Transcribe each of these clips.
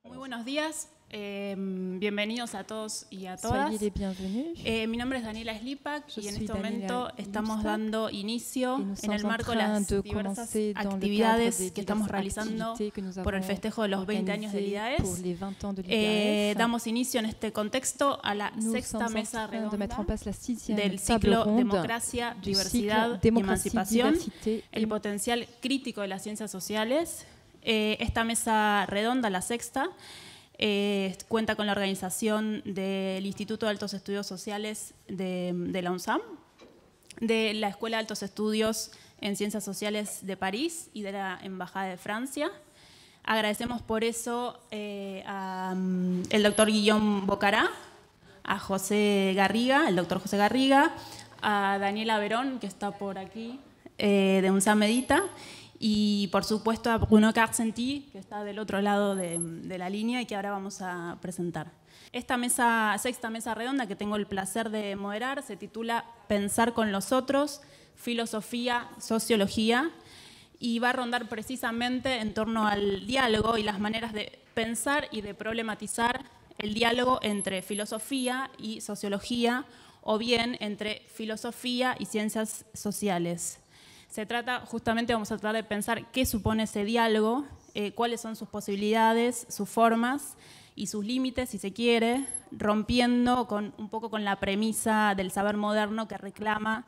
Muy buenos días, bienvenidos a todos y a todas. Soyez les bienvenus. Mi nombre es Daniela Slipak y en este Daniela momento estamos Lippstadt, dando inicio en el marco de train las de diversas commencer dans le actividades cadre des que estamos diverses realizando activités que nous por el avons festejo de los 20 años de organisées pour l'IDAES. les 20 ans de l'IDAES. Damos inicio en este contexto a la Nous sexta sommes en mesa train de mettre en redonda place la 6e del table ciclo ronde Democracia, du Diversidad cycle y Démocratie, Emancipación, Diversité el potencial crítico de las ciencias sociales. Esta mesa redonda, la sexta, cuenta con la organización del Instituto de Altos Estudios Sociales de la UNSAM, de la Escuela de Altos Estudios en Ciencias Sociales de París y de la Embajada de Francia. Agradecemos por eso al doctor Guillaume Bocará, a José Garriga, el doctor José Garriga, a Daniela Verón, que está por aquí, de UNSAM Medita, y por supuesto a Bruno Carcenti, que está del otro lado de la línea y que ahora vamos a presentar. Esta sexta mesa redonda que tengo el placer de moderar se titula Pensar con los otros, filosofía, sociología, y va a rondar precisamente en torno al diálogo y las maneras de pensar y de problematizar el diálogo entre filosofía y sociología, o bien entre filosofía y ciencias sociales. Se trata, justamente vamos a tratar de pensar qué supone ese diálogo, cuáles son sus posibilidades, sus formas y sus límites, si se quiere, rompiendo un poco con la premisa del saber moderno que reclama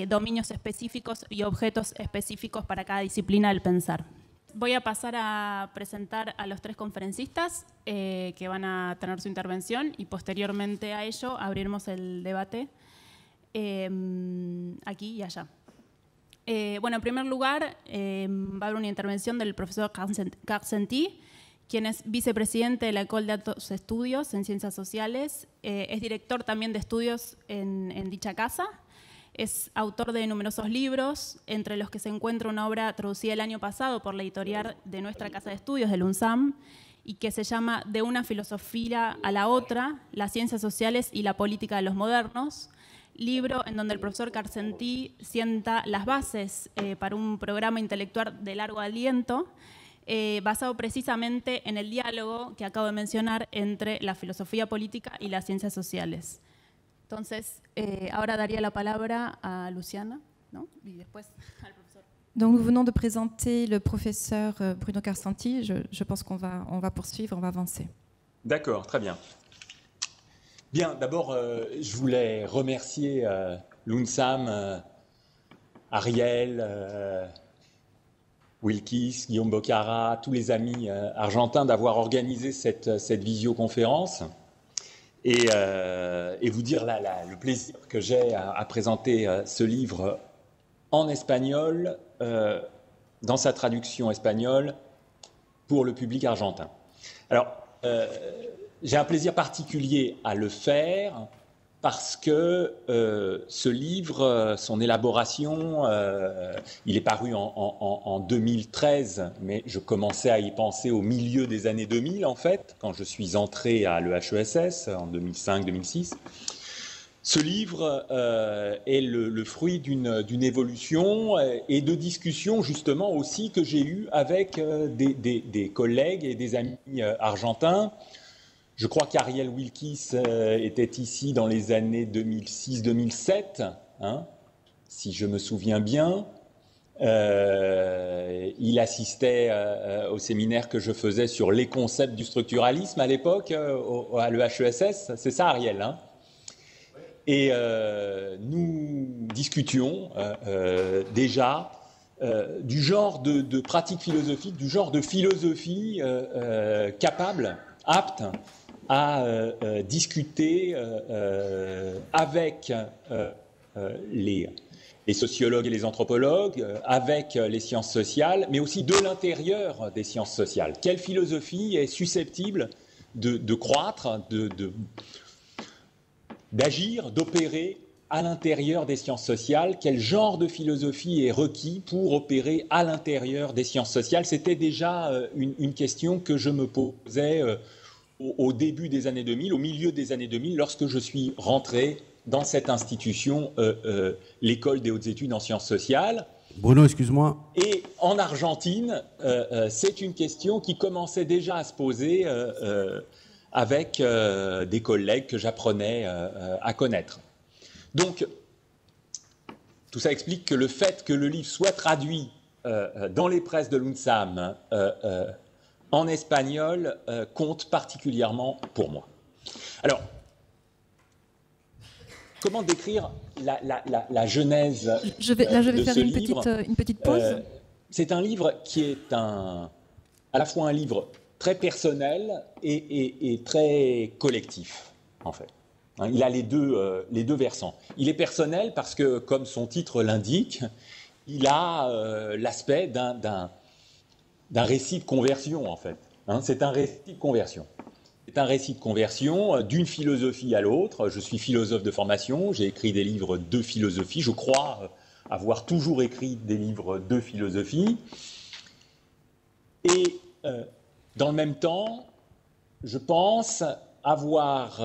dominios específicos y objetos específicos para cada disciplina del pensar. Voy a pasar a presentar a los tres conferencistas que van a tener su intervención y posteriormente a ello abriremos el debate aquí y allá. Bueno, en primer lugar, va a haber una intervención del profesor Carcenti, quien es vicepresidente de la École de Altos Estudios en Ciencias Sociales, es director también de estudios en dicha casa, es autor de numerosos libros, entre los que se encuentra una obra traducida el año pasado por la editorial de nuestra casa de estudios, del UNSAM, y que se llama De una filosofía a la otra, las ciencias sociales y la política de los modernos, libro en donde el profesor Carcenti sienta las bases para un programa intelectual de largo aliento, basado precisamente en el diálogo que acabo de mencionar entre la filosofía política y las ciencias sociales. Entonces, ahora daría la palabra a Luciana, ¿no? Y después al profesor. Donc nous venons de présenter le professeur Bruno Carcenti. Je pense qu'on va poursuivre, on va avancer. D'accord, très bien. Bien, d'abord, je voulais remercier l'UNSAM, Ariel, Wilkis, Guillaume Bocara, tous les amis argentins d'avoir organisé cette visioconférence et vous dire le plaisir que j'ai à présenter ce livre en espagnol, dans sa traduction espagnole, pour le public argentin. Alors, j'ai un plaisir particulier à le faire parce que ce livre, son élaboration, il est paru en 2013, mais je commençais à y penser au milieu des années 2000 en fait, quand je suis entré à l'EHESS en 2005-2006. Ce livre est le fruit d'une évolution et de discussions justement aussi que j'ai eues avec des collègues et des amis argentins. Je crois qu'Ariel Wilkis était ici dans les années 2006-2007, hein, si je me souviens bien. Il assistait au séminaire que je faisais sur les concepts du structuralisme à l'époque, à l'EHESS. C'est ça, Ariel, hein? Et nous discutions déjà du genre de pratique philosophique, du genre de philosophie capable, apte à discuter avec les sociologues et les anthropologues, avec les sciences sociales, mais aussi de l'intérieur des sciences sociales. Quelle philosophie est susceptible de croître, d'agir, d'opérer à l'intérieur des sciences sociales? Quel genre de philosophie est requis pour opérer à l'intérieur des sciences sociales? C'était déjà une question que je me posais au début des années 2000, au milieu des années 2000, lorsque je suis rentré dans cette institution, l'école des hautes études en sciences sociales. Bruno, excuse-moi. Et en Argentine, c'est une question qui commençait déjà à se poser avec des collègues que j'apprenais à connaître. Donc, tout ça explique que le fait que le livre soit traduit dans les presses de l'UNSAM en espagnol compte particulièrement pour moi. Alors, comment décrire la genèse Là, je vais de faire ce une livre? petite pause. C'est un livre qui est à la fois un livre très personnel et très collectif, en fait. Il a les deux versants. Il est personnel parce que, comme son titre l'indique, il a l'aspect d'un récit de conversion, en fait. C'est un récit de conversion. C'est un récit de conversion d'une philosophie à l'autre. Je suis philosophe de formation, j'ai écrit des livres de philosophie. Je crois avoir toujours écrit des livres de philosophie. Et dans le même temps, je pense avoir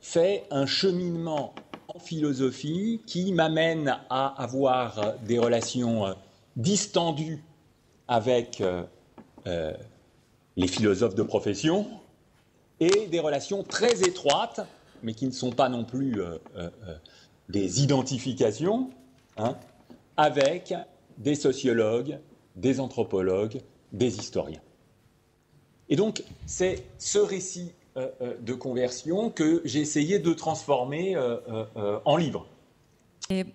fait un cheminement en philosophie qui m'amène à avoir des relations distendues avec les philosophes de profession et des relations très étroites, mais qui ne sont pas non plus des identifications, avec des sociologues, des anthropologues, des historiens. Et donc, c'est ce récit de conversion que j'ai essayé de transformer en livre.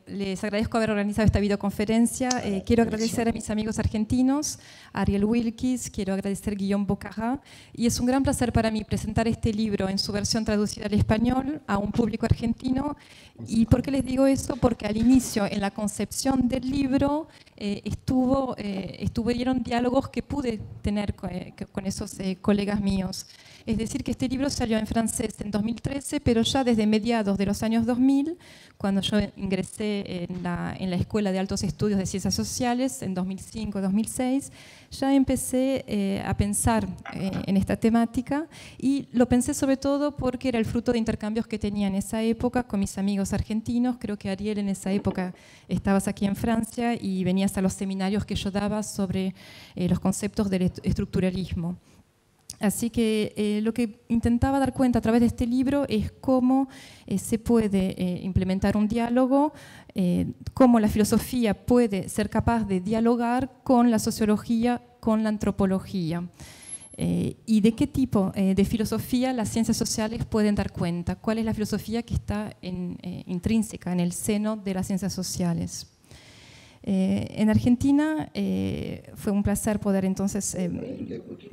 Les agradezco haber organizado esta videoconferencia. Quiero agradecer a mis amigos argentinos, a Ariel Wilkes, quiero agradecer a Guillaume Bocara. Y es un gran placer para mí presentar este libro en su versión traducida al español a un público argentino. ¿Y por qué les digo eso? Porque al inicio, en la concepción del libro, estuvieron diálogos que pude tener con esos colegas míos. Es decir, que este libro salió en francés en 2013, pero ya desde mediados de los años 2000, cuando yo ingresé en la Escuela de Altos Estudios de Ciencias Sociales, en 2005-2006, ya empecé a pensar en esta temática, y lo pensé sobre todo porque era el fruto de intercambios que tenía en esa época con mis amigos argentinos. Creo que Ariel, en esa época estabas aquí en Francia y venías a los seminarios que yo daba sobre los conceptos del estructuralismo. Así que lo que intentaba dar cuenta a través de este libro es cómo se puede implementar un diálogo, cómo la filosofía puede ser capaz de dialogar con la sociología, con la antropología, y de qué tipo de filosofía las ciencias sociales pueden dar cuenta, cuál es la filosofía que está intrínseca en el seno de las ciencias sociales. En Argentina fue un placer poder entonces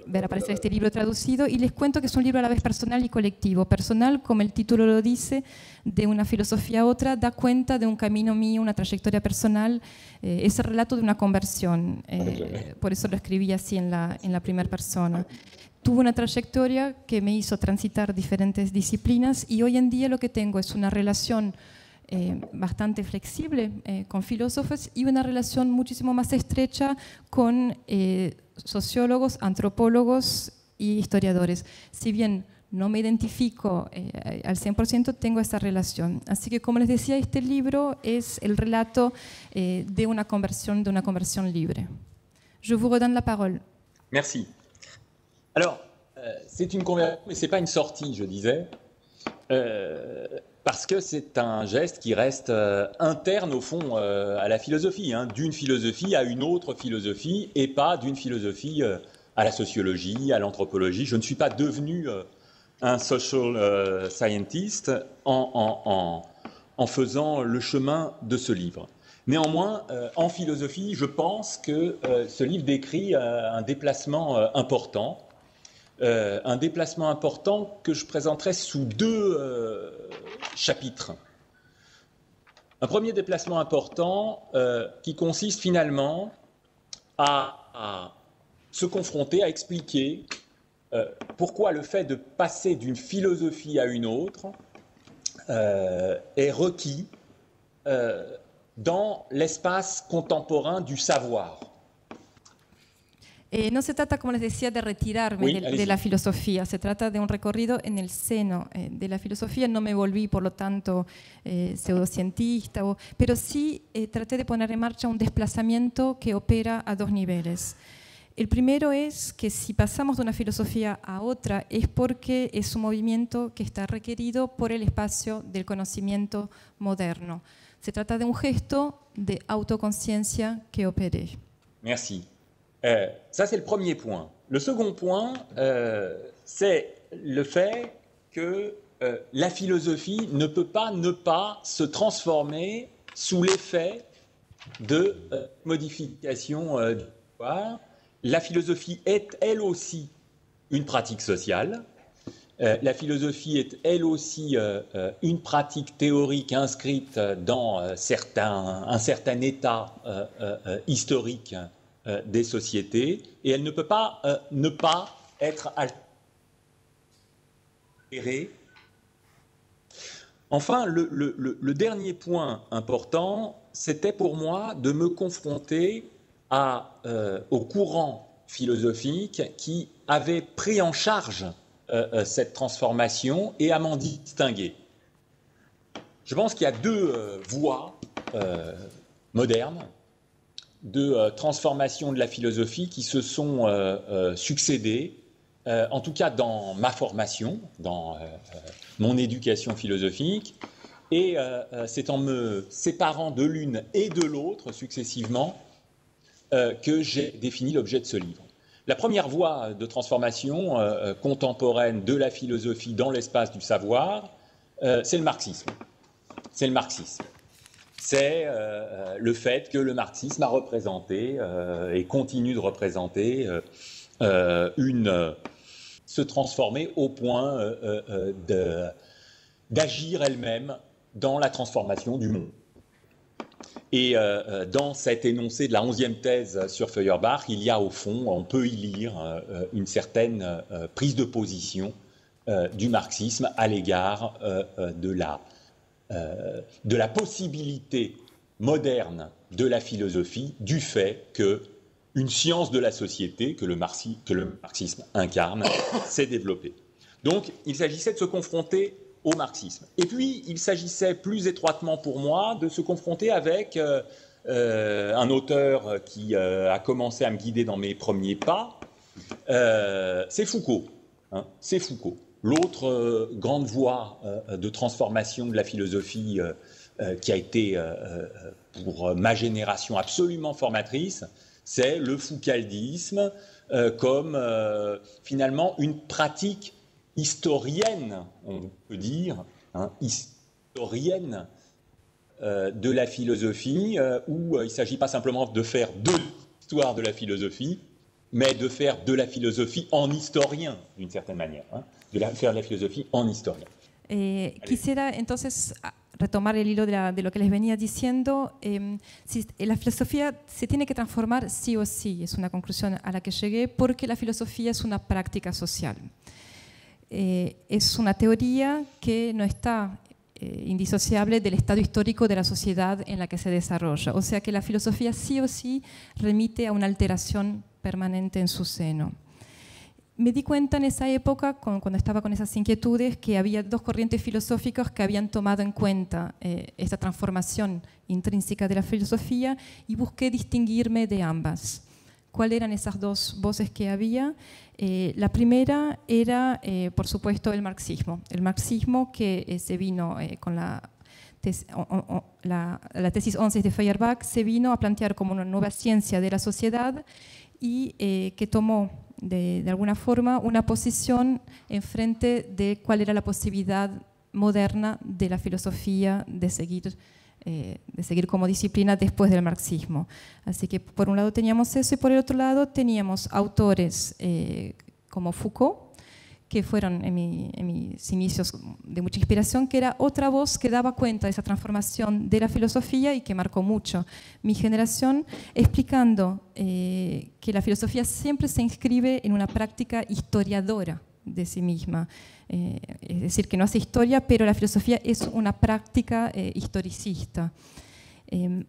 ver aparecer este libro traducido, y les cuento que es un libro a la vez personal y colectivo. Personal, como el título lo dice, de una filosofía a otra, da cuenta de un camino mío, una trayectoria personal, ese relato de una conversión, por eso lo escribí así en la primera persona. Tuve una trayectoria que me hizo transitar diferentes disciplinas, y hoy en día lo que tengo es una relación bastante flexible con filósofos y una relación muchísimo más estrecha con sociólogos, antropólogos y historiadores. Si bien no me identifico al 100%, tengo esta relación. Así que, como les decía, este libro es el relato de una conversión libre. Je vous redonne la parole. Merci. Alors, c'est une conversion, mais ce n'est pas une sortie, je disais. Parce que c'est un geste qui reste interne au fond à la philosophie, d'une philosophie à une autre philosophie, et pas d'une philosophie à la sociologie, à l'anthropologie. Je ne suis pas devenu un social scientist en faisant le chemin de ce livre. Néanmoins, en philosophie, je pense que ce livre décrit un déplacement important. Un déplacement important que je présenterai sous deux chapitres. Un premier déplacement important qui consiste finalement à se confronter, à expliquer pourquoi le fait de passer d'une philosophie à une autre est requis dans l'espace contemporain du savoir. No se trata, como les decía, de retirarme de la filosofía, se trata de un recorrido en el seno de la filosofía. No me volví, por lo tanto, pseudocientista, pero sí traté de poner en marcha un desplazamiento que opera a dos niveles. El primero es que si pasamos de una filosofía a otra es porque es un movimiento que está requerido por el espacio del conocimiento moderno. Se trata de un gesto de autoconciencia que opere. Merci. Ça, c'est le premier point. Le second point, c'est le fait que la philosophie ne peut pas ne pas se transformer sous l'effet de modification du pouvoir. La philosophie est, elle aussi, une pratique sociale. La philosophie est, elle aussi, une pratique théorique inscrite dans un certain état historique des sociétés, et elle ne peut pas ne pas être altérée. Enfin, le dernier point important, c'était pour moi de me confronter au courant philosophique qui avait pris en charge cette transformation et à m'en distinguer. Je pense qu'il y a deux voies modernes de transformation de la philosophie qui se sont succédées, en tout cas dans ma formation, dans mon éducation philosophique, et c'est en me séparant de l'une et de l'autre successivement que j'ai défini l'objet de ce livre. La première voie de transformation contemporaine de la philosophie dans l'espace du savoir, c'est le marxisme. C'est le marxisme. C'est le fait que le marxisme a représenté et continue de représenter se transformer au point d'agir elle-même dans la transformation du monde. Et dans cet énoncé de la 11e thèse sur Feuerbach, il y a au fond, on peut y lire une certaine prise de position du marxisme à l'égard de la possibilité moderne de la philosophie du fait qu'une science de la société que le marxisme incarne s'est développée. Donc il s'agissait de se confronter au marxisme. Et puis il s'agissait plus étroitement pour moi de se confronter avec un auteur qui a commencé à me guider dans mes premiers pas, c'est Foucault. C'est Foucault. L'autre grande voie de transformation de la philosophie qui a été, pour ma génération, absolument formatrice, c'est le foucaldisme comme finalement une pratique historienne, on peut dire, historienne de la philosophie, où il ne s'agit pas simplement de faire de l'histoire de la philosophie, mais de faire de la philosophie en historien, d'une certaine manière. Faire de la filosofía en historia. Quisiera entonces retomar el hilo de lo que les venía diciendo. La filosofía se tiene que transformar sí o sí, es una conclusión a la que llegué, porque la filosofía es una práctica social. Es una teoría que no está indisociable del estado histórico de la sociedad en la que se desarrolla. O sea que la filosofía sí o sí remite a una alteración permanente en su seno. Me di cuenta en esa época, cuando estaba con esas inquietudes, que había dos corrientes filosóficas que habían tomado en cuenta esta transformación intrínseca de la filosofía y busqué distinguirme de ambas. ¿Cuáles eran esas dos voces que había? La primera era, por supuesto, el marxismo. El marxismo que se vino con la tesis 11 de Feuerbach, se vino a plantear como una nueva ciencia de la sociedad y que tomó de alguna forma una posición en frente de cuál era la posibilidad moderna de la filosofía de seguir como disciplina después del marxismo. Así que por un lado teníamos eso y por el otro lado teníamos autores como Foucault, que fueron en mis inicios de mucha inspiración, que era otra voz que daba cuenta de esa transformación de la filosofía y que marcó mucho mi generación, explicando que la filosofía siempre se inscribe en una práctica historiadora de sí misma. Es decir, que no hace historia, pero la filosofía es una práctica historicista.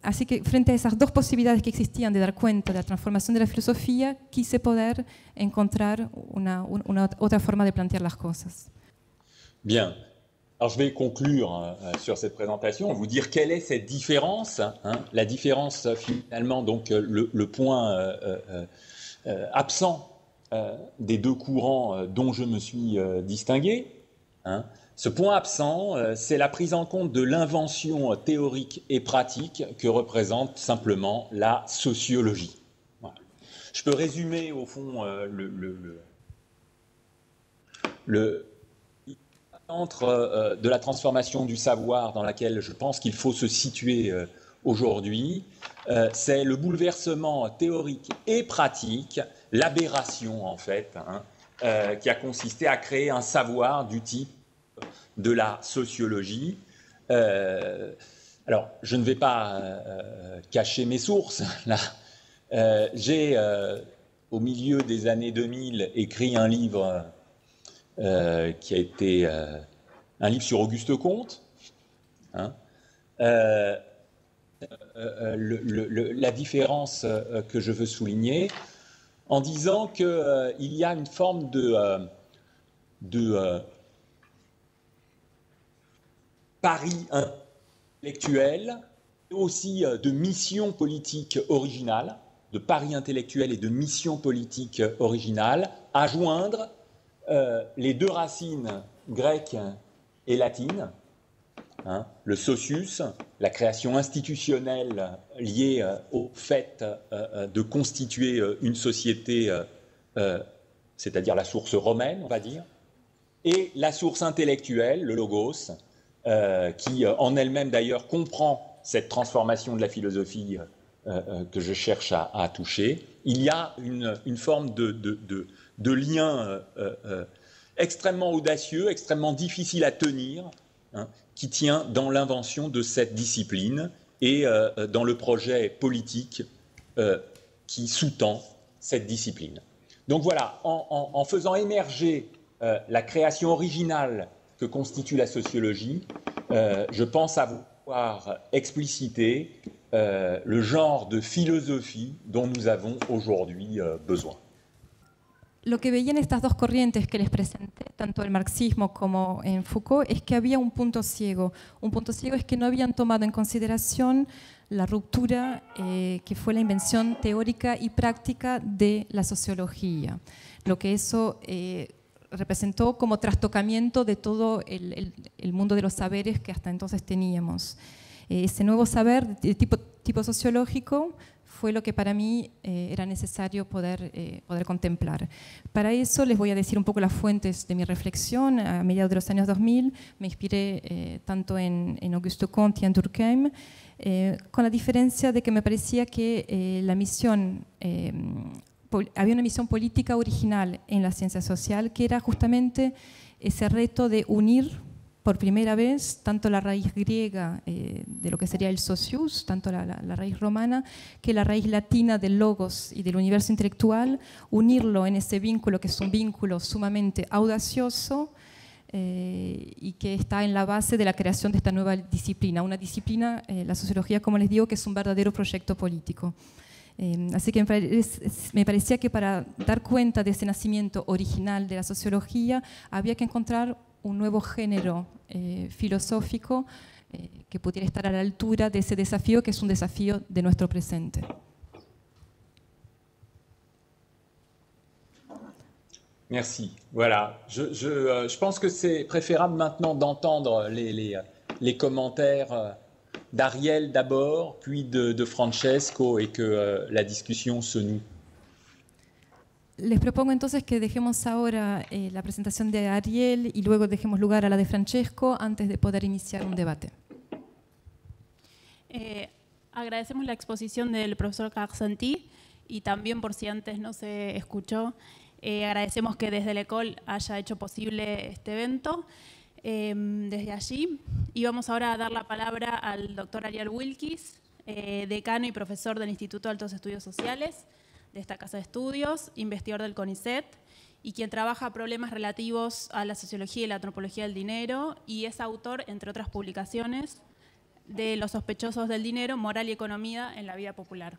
Así que frente a esas dos posibilidades que existían de dar cuenta de la transformación de la filosofía, quise poder encontrar una otra forma de plantear las cosas. Bien. Alors je vais conclure sur cette présentation, vous dire quelle est cette différence, hein, la différence finalement, donc le point absent des deux courants dont je me suis distingué. Hein. Ce point absent, c'est la prise en compte de l'invention théorique et pratique que représente simplement la sociologie. Voilà. Je peux résumer au fond entre de la transformation du savoir dans laquelle je pense qu'il faut se situer aujourd'hui, c'est le bouleversement théorique et pratique, l'aberration en fait, hein, qui a consisté à créer un savoir du type de la sociologie. Alors, je ne vais pas cacher mes sources, là. J'ai, au milieu des années 2000, écrit un livre qui a été un livre sur Auguste Comte. Hein. La différence que je veux souligner en disant qu'il y a une forme de pari intellectuel, aussi de mission politique originale, de pari intellectuel et de mission politique originale, à joindre les deux racines grecques et latines, hein, le socius, la création institutionnelle liée au fait de constituer une société, c'est-à-dire la source romaine, on va dire, et la source intellectuelle, le logos, qui en elle-même d'ailleurs comprend cette transformation de la philosophie que je cherche à toucher. Il y a une forme de lien extrêmement audacieux, extrêmement difficile à tenir, hein, qui tient dans l'invention de cette discipline et dans le projet politique qui sous-tend cette discipline. Donc voilà, en faisant émerger la création originale que constitue la sociologie, je pense avoir explicité le genre de philosophie dont nous avons aujourd'hui besoin. Lo que veía en estas dos corrientes que les presenté, tanto el marxismo como en Foucault, es que había un punto ciego. Un punto ciego es que no habían tomado en consideración la ruptura que fue la invención teórica y práctica de la sociología. Lo que eso representó como trastocamiento de todo el mundo de los saberes que hasta entonces teníamos. Ese nuevo saber de tipo sociológico fue lo que para mí era necesario poder contemplar. Para eso les voy a decir un poco las fuentes de mi reflexión. A mediados de los años 2000 me inspiré tanto en Auguste Comte y en Durkheim, con la diferencia de que me parecía que la misión, había una misión política original en la ciencia social, que era justamente ese reto de unir por primera vez tanto la raíz griega de lo que sería el socius, tanto la raíz romana, que la raíz latina del logos y del universo intelectual, unirlo en ese vínculo que es un vínculo sumamente audacioso y que está en la base de la creación de esta nueva disciplina, una disciplina, la sociología, como les digo, que es un verdadero proyecto político. Así que me parecía que para dar cuenta de ese nacimiento original de la sociología había que encontrar un nuevo género filosófico que pudiera estar a la altura de ese desafío, que es un desafío de nuestro presente. Merci. Voilà. Je pense que c'est préférable maintenant d'entendre les commentaires d'Ariel d'abord, puis de Francesco, et que la discussion se noue. Les propongo entonces que dejemos ahora la presentación de Ariel y luego dejemos lugar a la de Francesco antes de poder iniciar un debate. Agradecemos la exposición del profesor Carcenti y también, por si antes no se escuchó, agradecemos que desde la ECOL haya hecho posible este evento. Desde allí, y vamos ahora a dar la palabra al doctor Ariel Wilkis, decano y profesor del Instituto de Altos Estudios Sociales de esta casa de estudios, investigador del CONICET y quien trabaja problemas relativos a la sociología y la antropología del dinero y es autor, entre otras publicaciones, de Los sospechosos del dinero, moral y economía en la vida popular.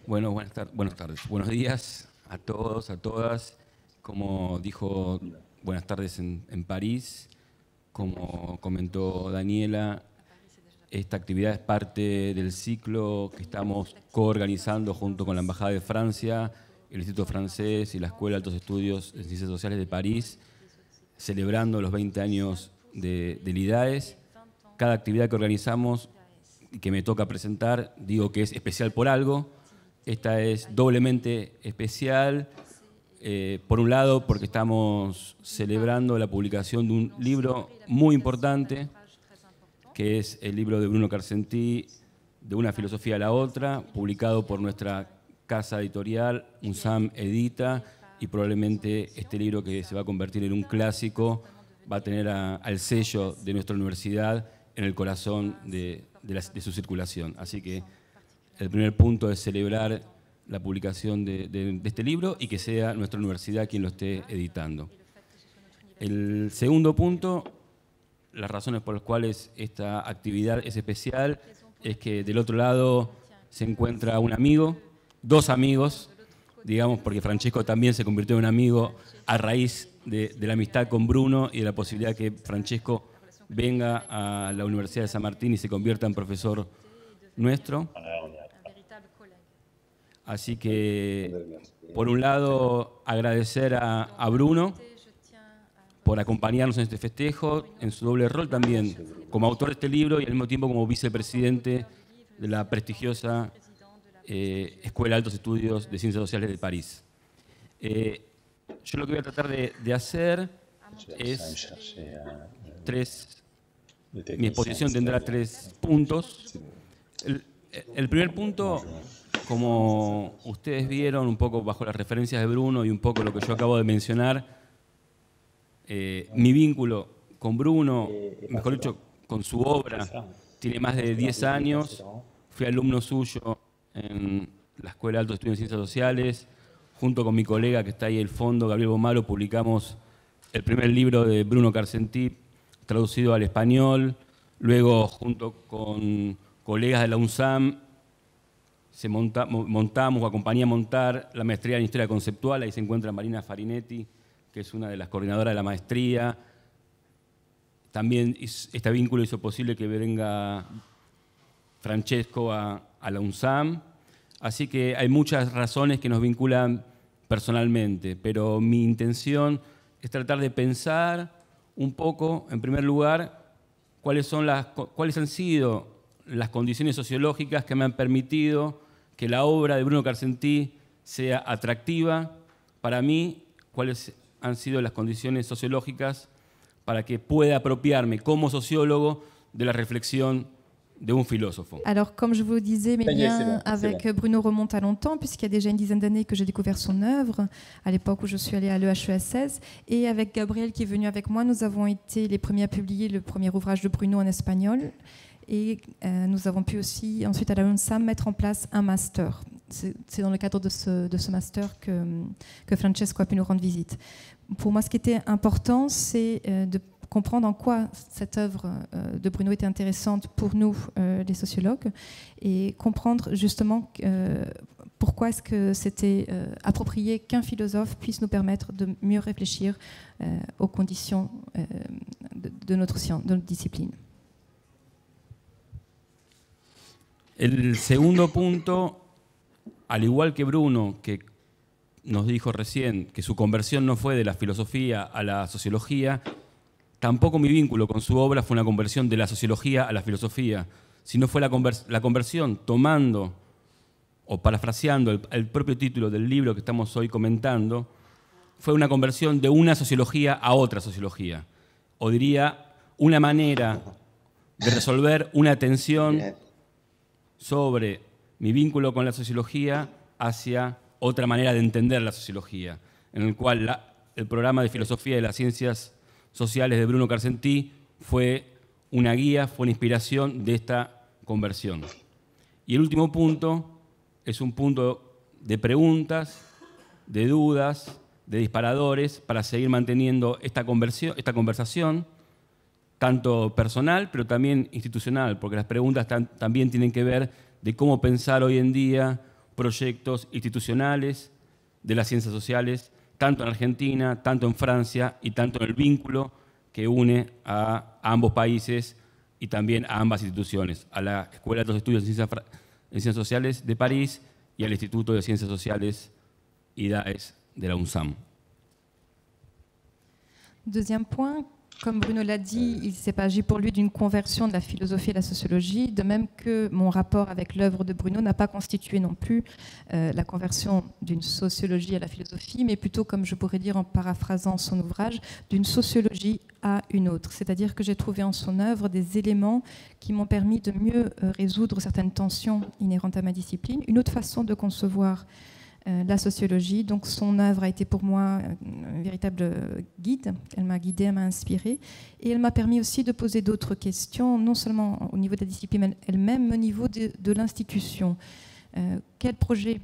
Bueno, buenas tardes. Buenos días a todos, a todas. Como dijo, buenas tardes en París. Como comentó Daniela, esta actividad es parte del ciclo que estamos coorganizando junto con la Embajada de Francia, el Instituto Francés y la Escuela de Altos Estudios en Ciencias Sociales de París, celebrando los 20 años del IDAES. Cada actividad que organizamos y que me toca presentar, digo que es especial por algo. Esta es doblemente especial, por un lado porque estamos celebrando la publicación de un libro muy importante, que es el libro de Bruno Carcentí, De una filosofía a la otra, publicado por nuestra casa editorial, UNSAM Edita, y probablemente este libro, que se va a convertir en un clásico, va a tener al sello de nuestra universidad en el corazón de su circulación. Así que el primer punto es celebrar la publicación de este libro y que sea nuestra universidad quien lo esté editando. El segundo punto, las razones por las cuales esta actividad es especial, es que del otro lado se encuentra un amigo, dos amigos, digamos, porque Francesco también se convirtió en un amigo a raíz de la amistad con Bruno y de la posibilidad que Francesco venga a la Universidad de San Martín y se convierta en profesor nuestro. Así que, por un lado, agradecer a Bruno por acompañarnos en este festejo, en su doble rol también como autor de este libro y al mismo tiempo como vicepresidente de la prestigiosa Escuela de Altos Estudios de Ciencias Sociales de París. Yo lo que voy a tratar de hacer es mi exposición tendrá 3 puntos. El primer punto, como ustedes vieron un poco bajo las referencias de Bruno y un poco lo que yo acabo de mencionar, mi vínculo con Bruno, mejor dicho, con su obra, tiene más de 10 años. Fui alumno suyo en la Escuela de Altos Estudios de Ciencias Sociales. Junto con mi colega que está ahí al fondo, Gabriel Bomalo, publicamos el primer libro de Bruno Carcentí, traducido al español. Luego, junto con colegas de la UNSAM, montamos o acompañé a montar la maestría en Historia Conceptual. Ahí se encuentra Marina Farinetti, que es una de las coordinadoras de la maestría. También este vínculo hizo posible que venga Francesco a la UNSAM. Así que hay muchas razones que nos vinculan personalmente, pero mi intención es tratar de pensar un poco, en primer lugar, cuáles han sido las condiciones sociológicas que me han permitido que la obra de Bruno Carcentí sea atractiva para mí, cuáles han sido las condiciones sociológicas para que pueda apropiarme como sociólogo de la reflexión de un philosophe. Alors, comme je vous disais, mes liens avec Bruno remontent à longtemps, puisqu'il y a déjà une dizaine d'années que j'ai découvert son œuvre, à l'époque où je suis allée à l'EHESS. Et avec Gabriel, qui est venu avec moi, nous avons été les premiers à publier le premier ouvrage de Bruno en espagnol. Et nous avons pu aussi, ensuite à la UNSAM, mettre en place un master. C'est dans le cadre de ce master que Francesco a pu nous rendre visite. Pour moi, ce qui était important, c'est de comprendre en quoi cette œuvre de Bruno était intéressante pour nous, les sociologues, et comprendre justement pourquoi est-ce que c'était approprié qu'un philosophe puisse nous permettre de mieux réfléchir aux conditions de notre science, de notre discipline. El segundo punto, al igual que Bruno, que nos dijo recién que su conversión no fue de la filosofía a la sociología, tampoco mi vínculo con su obra fue una conversión de la sociología a la filosofía, sino fue la conversión tomando o parafraseando el propio título del libro que estamos hoy comentando, fue una conversión de una sociología a otra sociología. O diría, una manera de resolver una tensión sobre mi vínculo con la sociología hacia otra manera de entender la sociología, en el cual el programa de filosofía de las ciencias sociales de Bruno Carcentí fue una guía, fue una inspiración de esta conversión. Y el último punto es un punto de preguntas, de dudas, de disparadores para seguir manteniendo esta conversación, tanto personal, pero también institucional, porque las preguntas también tienen que ver de cómo pensar hoy en día proyectos institucionales de las ciencias sociales, tanto en Argentina, tanto en Francia y tanto en el vínculo que une a ambos países y también a ambas instituciones, a la Escuela de Estudios en Ciencias Sociales de París y al Instituto de Ciencias Sociales IDAES de la UNSAM. Deuxième point, comme Bruno l'a dit, il ne s'est pas agi pour lui d'une conversion de la philosophie à la sociologie, de même que mon rapport avec l'œuvre de Bruno n'a pas constitué non plus la conversion d'une sociologie à la philosophie, mais plutôt, comme je pourrais dire en paraphrasant son ouvrage, d'une sociologie à une autre. C'est-à-dire que j'ai trouvé en son œuvre des éléments qui m'ont permis de mieux résoudre certaines tensions inhérentes à ma discipline, une autre façon de concevoir la sociologie. Donc son œuvre a été pour moi un véritable guide. Elle m'a guidée, elle m'a inspirée. Et elle m'a permis aussi de poser d'autres questions, non seulement au niveau de la discipline elle-même, mais au niveau de l'institution. Quel projet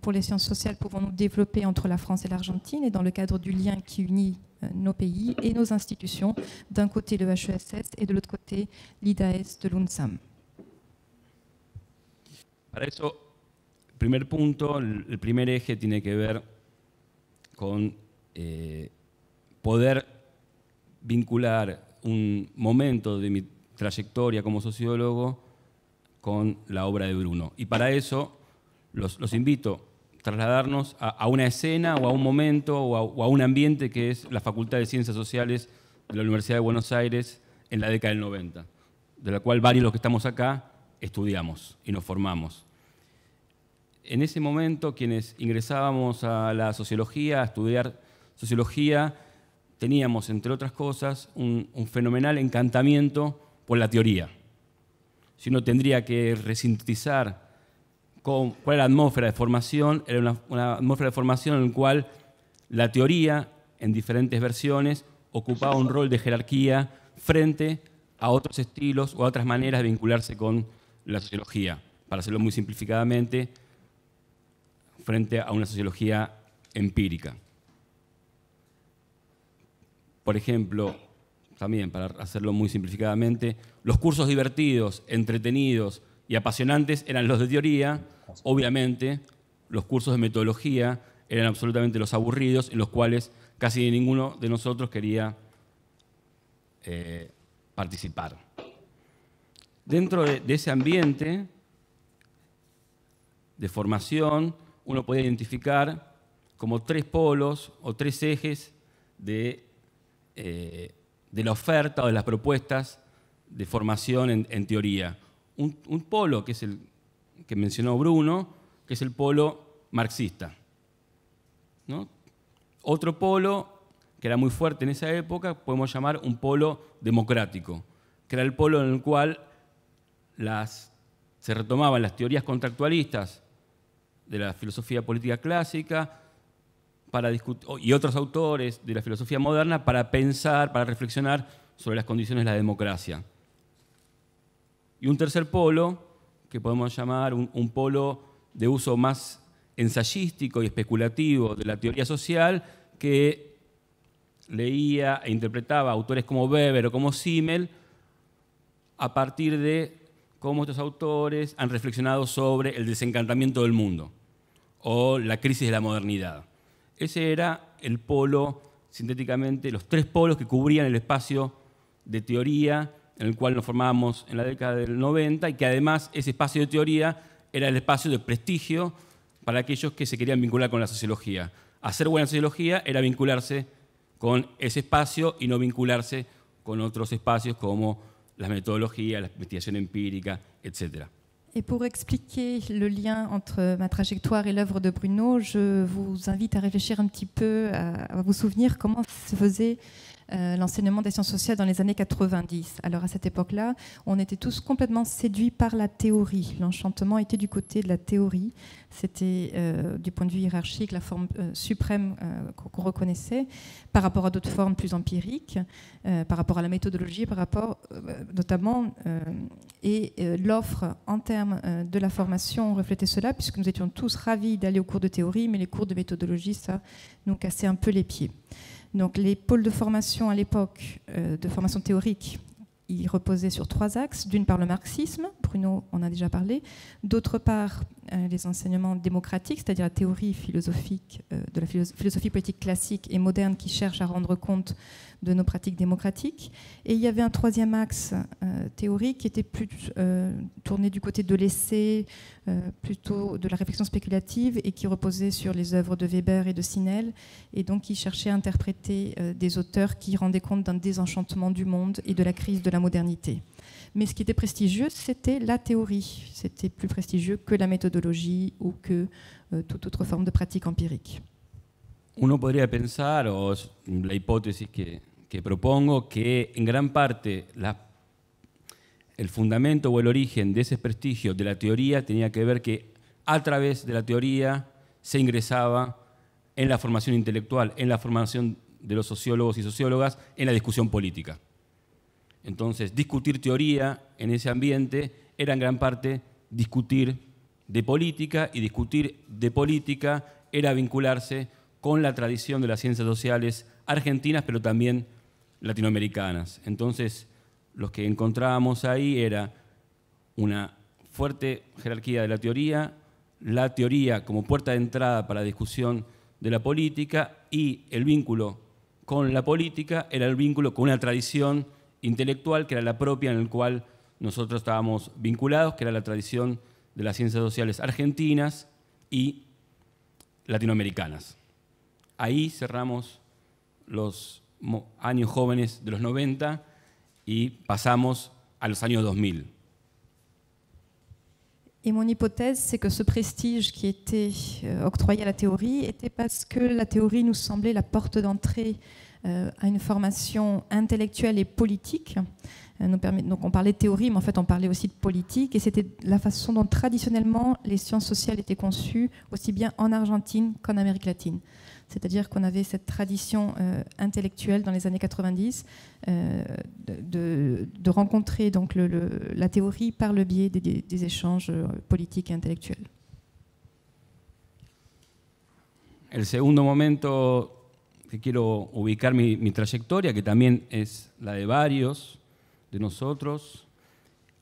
pour les sciences sociales pouvons-nous développer entre la France et l'Argentine et dans le cadre du lien qui unit nos pays et nos institutions, d'un côté le HESS et de l'autre côté l'IDAES de l'UNSAM. Para eso, primer punto, el primer eje tiene que ver con poder vincular un momento de mi trayectoria como sociólogo con la obra de Bruno. Y para eso los invito a trasladarnos a una escena o a un momento o a un ambiente que es la Facultad de Ciencias Sociales de la Universidad de Buenos Aires en la década del 90, de la cual varios de los que estamos acá estudiamos y nos formamos. En ese momento, quienes ingresábamos a la sociología, a estudiar sociología, teníamos, entre otras cosas, un fenomenal encantamiento por la teoría. Si uno tendría que resintetizar cuál era la atmósfera de formación, era una atmósfera de formación en la cual la teoría, en diferentes versiones, ocupaba un rol de jerarquía frente a otros estilos o a otras maneras de vincularse con la sociología. Para hacerlo muy simplificadamente, frente a una sociología empírica. Por ejemplo, también para hacerlo muy simplificadamente, los cursos divertidos, entretenidos y apasionantes eran los de teoría. Obviamente, los cursos de metodología eran absolutamente los aburridos, en los cuales casi ninguno de nosotros quería participar. Dentro de ese ambiente de formación, uno puede identificar como tres polos o tres ejes de la oferta o de las propuestas de formación en teoría. Un polo, que es el que mencionó Bruno, que es el polo marxista, ¿no? Otro polo, que era muy fuerte en esa época, podemos llamar un polo democrático, que era el polo en el cual se retomaban las teorías contractualistas de la filosofía política clásica y otros autores de la filosofía moderna para pensar, para reflexionar sobre las condiciones de la democracia. Y un tercer polo, que podemos llamar un polo de uso más ensayístico y especulativo de la teoría social, que leía e interpretaba autores como Weber o como Simmel a partir de cómo estos autores han reflexionado sobre el desencantamiento del mundo o la crisis de la modernidad. Ese era el polo, sintéticamente, los tres polos que cubrían el espacio de teoría en el cual nos formábamos en la década del 90 y que además ese espacio de teoría era el espacio de prestigio para aquellos que se querían vincular con la sociología. Hacer buena sociología era vincularse con ese espacio y no vincularse con otros espacios como la metodología, la investigación empírica, etc. Et pour expliquer le lien entre ma trajectoire et l'œuvre de Bruno, je vous invite à réfléchir un petit peu, à vous souvenir comment se faisait l'enseignement des sciences sociales dans les années 90. Alors à cette époque-là, on était tous complètement séduits par la théorie. L'enchantement était du côté de la théorie. C'était du point de vue hiérarchique la forme suprême qu'on reconnaissait par rapport à d'autres formes plus empiriques, par rapport à la méthodologie, par rapport notamment, et l'offre en termes de la formation reflétait cela, puisque nous étions tous ravis d'aller aux cours de théorie, mais les cours de méthodologie, ça nous cassait un peu les pieds. Donc les pôles de formation à l'époque, de formation théorique, ils reposaient sur 3 axes. D'une part le marxisme, Bruno en a déjà parlé. D'autre part les enseignements démocratiques, c'est-à-dire la théorie philosophique, de la philosophie politique classique et moderne qui cherche à rendre compte de nos pratiques démocratiques. Et il y avait un 3e axe théorique qui était plus tourné du côté de l'essai, plutôt de la réflexion spéculative et qui reposait sur les œuvres de Weber et de Sinel, et donc qui cherchait à interpréter des auteurs qui rendaient compte d'un désenchantement du monde et de la crise de la modernité. Mais ce qui était prestigieux, c'était la théorie. C'était plus prestigieux que la méthodologie ou que toute autre forme de pratique empirique. Uno podría pensar, o la hipótesis que propongo, que en gran parte el fundamento o el origen de ese prestigio de la teoría tenía que ver que a través de la teoría se ingresaba en la formación intelectual, en la formación de los sociólogos y sociólogas, en la discusión política. Entonces, discutir teoría en ese ambiente era en gran parte discutir de política, y discutir de política era vincularse con la tradición de las ciencias sociales argentinas, pero también latinoamericanas. Entonces, lo que encontrábamos ahí era una fuerte jerarquía de la teoría como puerta de entrada para la discusión de la política, y el vínculo con la política era el vínculo con una tradición intelectual que era la propia en la cual nosotros estábamos vinculados, que era la tradición de las ciencias sociales argentinas y latinoamericanas. Ahí cerramos los años jóvenes de los 90 y pasamos a los años 2000. Et mon hypothèse, c'est que ce prestige qui était octroyé à la théorie était parce que la théorie nous semblait la porte d'entrée à une formation intellectuelle et politique. Donc on parlait de théorie, mais en fait on parlait aussi de politique, et c'était la façon dont traditionnellement les sciences sociales étaient conçues, aussi bien en Argentine qu'en Amérique latine. C'est-à-dire qu'on avait cette tradition intellectuelle dans les années 90 de rencontrer donc la théorie par le biais des échanges politiques et intellectuels. El segundo momento que quiero ubicar mi trayectoria, que también es la de varios de nosotros,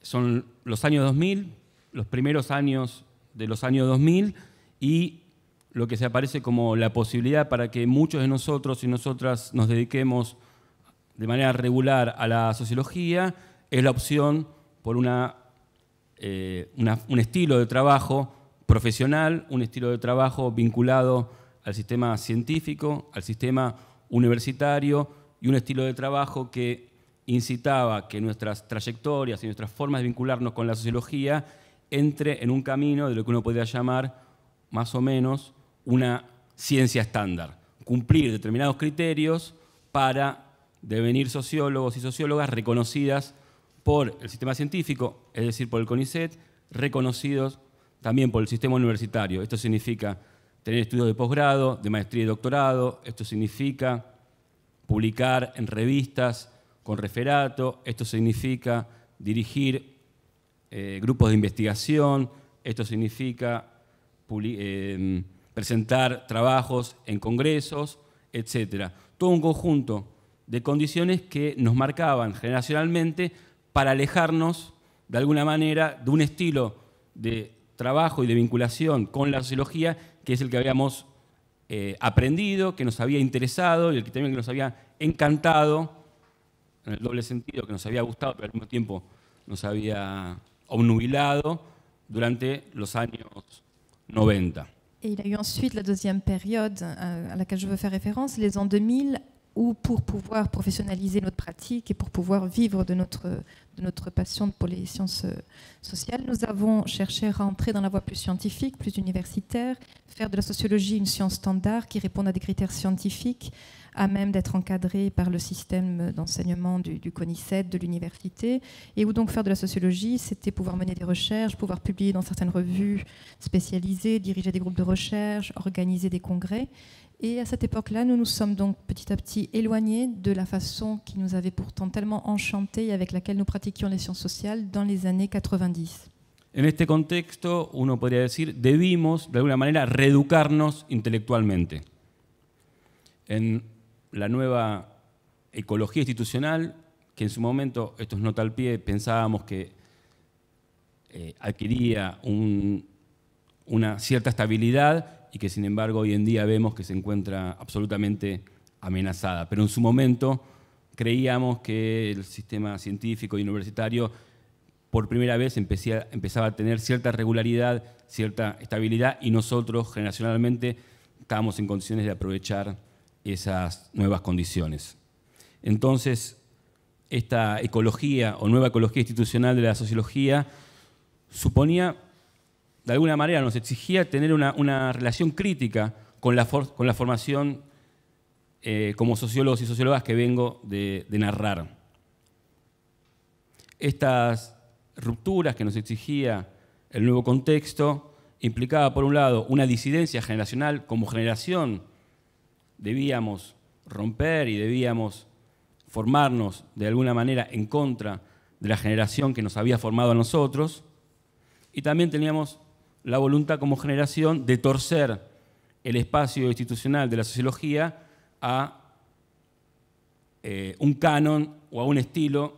son los años 2000, los primeros años de los años 2000, y lo que se aparece como la posibilidad para que muchos de nosotros y nosotras nos dediquemos de manera regular a la sociología, es la opción por un estilo de trabajo profesional, un estilo de trabajo vinculado al sistema científico, al sistema universitario, y un estilo de trabajo que incitaba que nuestras trayectorias y nuestras formas de vincularnos con la sociología entre en un camino de lo que uno podría llamar más o menos una ciencia estándar, cumplir determinados criterios para devenir sociólogos y sociólogas reconocidas por el sistema científico, es decir, por el CONICET, reconocidos también por el sistema universitario. Esto significa tener estudios de posgrado, de maestría y doctorado. Esto significa publicar en revistas con referato. Esto significa dirigir grupos de investigación. Esto significa presentar trabajos en congresos, etc. Todo un conjunto de condiciones que nos marcaban generacionalmente para alejarnos, de alguna manera, de un estilo de trabajo y de vinculación con la sociología que es el que habíamos aprendido, que nos había interesado y el que también nos había encantado, en el doble sentido, que nos había gustado, pero al mismo tiempo nos había obnubilado durante los años 90. Et il y a eu ensuite la deuxième période à laquelle je veux faire référence, les ans 2000, où pour pouvoir professionnaliser notre pratique et pour pouvoir vivre de notre passion pour les sciences sociales, nous avons cherché à rentrer dans la voie plus scientifique, plus universitaire, faire de la sociologie une science standard qui réponde à des critères scientifiques, à même d'être encadrée par le système d'enseignement du CONICET, de l'université, et où donc faire de la sociologie, c'était pouvoir mener des recherches, pouvoir publier dans certaines revues spécialisées, diriger des groupes de recherche, organiser des congrès. Et à cette époque-là, nous nous sommes donc petit à petit éloignés de la façon qui nous avait pourtant tellement enchantés et avec laquelle nous pratiquions les sciences sociales dans les années 90. En este contexto, uno podría decir, debimos de alguna manera reeducarnos intelectualmente. En la nueva ecología institucional, que en su momento, esto es nota al pie, pensábamos que adquiría una cierta estabilidad y que sin embargo hoy en día vemos que se encuentra absolutamente amenazada. Pero en su momento creíamos que el sistema científico y universitario por primera vez empezaba a tener cierta regularidad, cierta estabilidad, y nosotros generacionalmente estábamos en condiciones de aprovechar esas nuevas condiciones. Entonces, esta ecología o nueva ecología institucional de la sociología suponía, de alguna manera, nos exigía tener una relación crítica con la formación como sociólogos y sociólogas que vengo de narrar. Estas rupturas que nos exigía el nuevo contexto implicaba, por un lado, una disidencia generacional. Como generación debíamos romper y debíamos formarnos de alguna manera en contra de la generación que nos había formado a nosotros, y también teníamos la voluntad como generación de torcer el espacio institucional de la sociología a un canon o a un estilo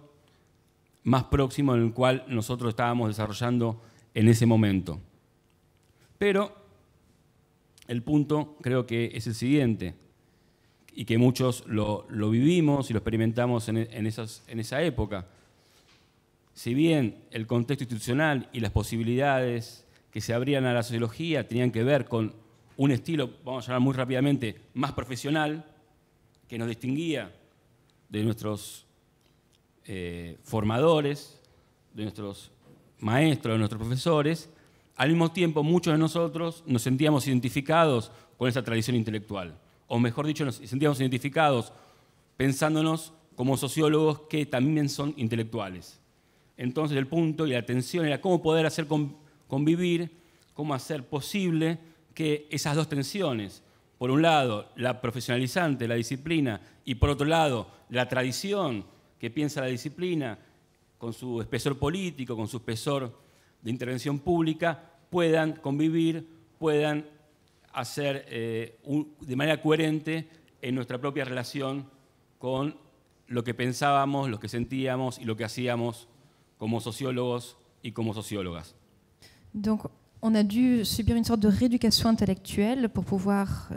más próximo en el cual nosotros estábamos desarrollando en ese momento. Pero el punto creo que es el siguiente, y que muchos lo vivimos y lo experimentamos en esa época. Si bien el contexto institucional y las posibilidades que se abrían a la sociología tenían que ver con un estilo, vamos a llamar muy rápidamente, más profesional, que nos distinguía de nuestros formadores, de nuestros maestros, de nuestros profesores, al mismo tiempo muchos de nosotros nos sentíamos identificados con esa tradición intelectual, o mejor dicho, nos sentíamos identificados pensándonos como sociólogos que también son intelectuales. Entonces el punto y la tensión era cómo poder hacer convivir, cómo hacer posible que esas dos tensiones, por un lado la profesionalizante, la disciplina, y por otro lado la tradición que piensa la disciplina con su espesor político, con su espesor de intervención pública, puedan convivir, puedan hacer de manera coherente en nuestra propia relación con lo que pensábamos, lo que sentíamos y lo que hacíamos como sociólogos y como sociólogas. Donc, on a dû subir une sorte de rééducation intellectuelle pour pouvoir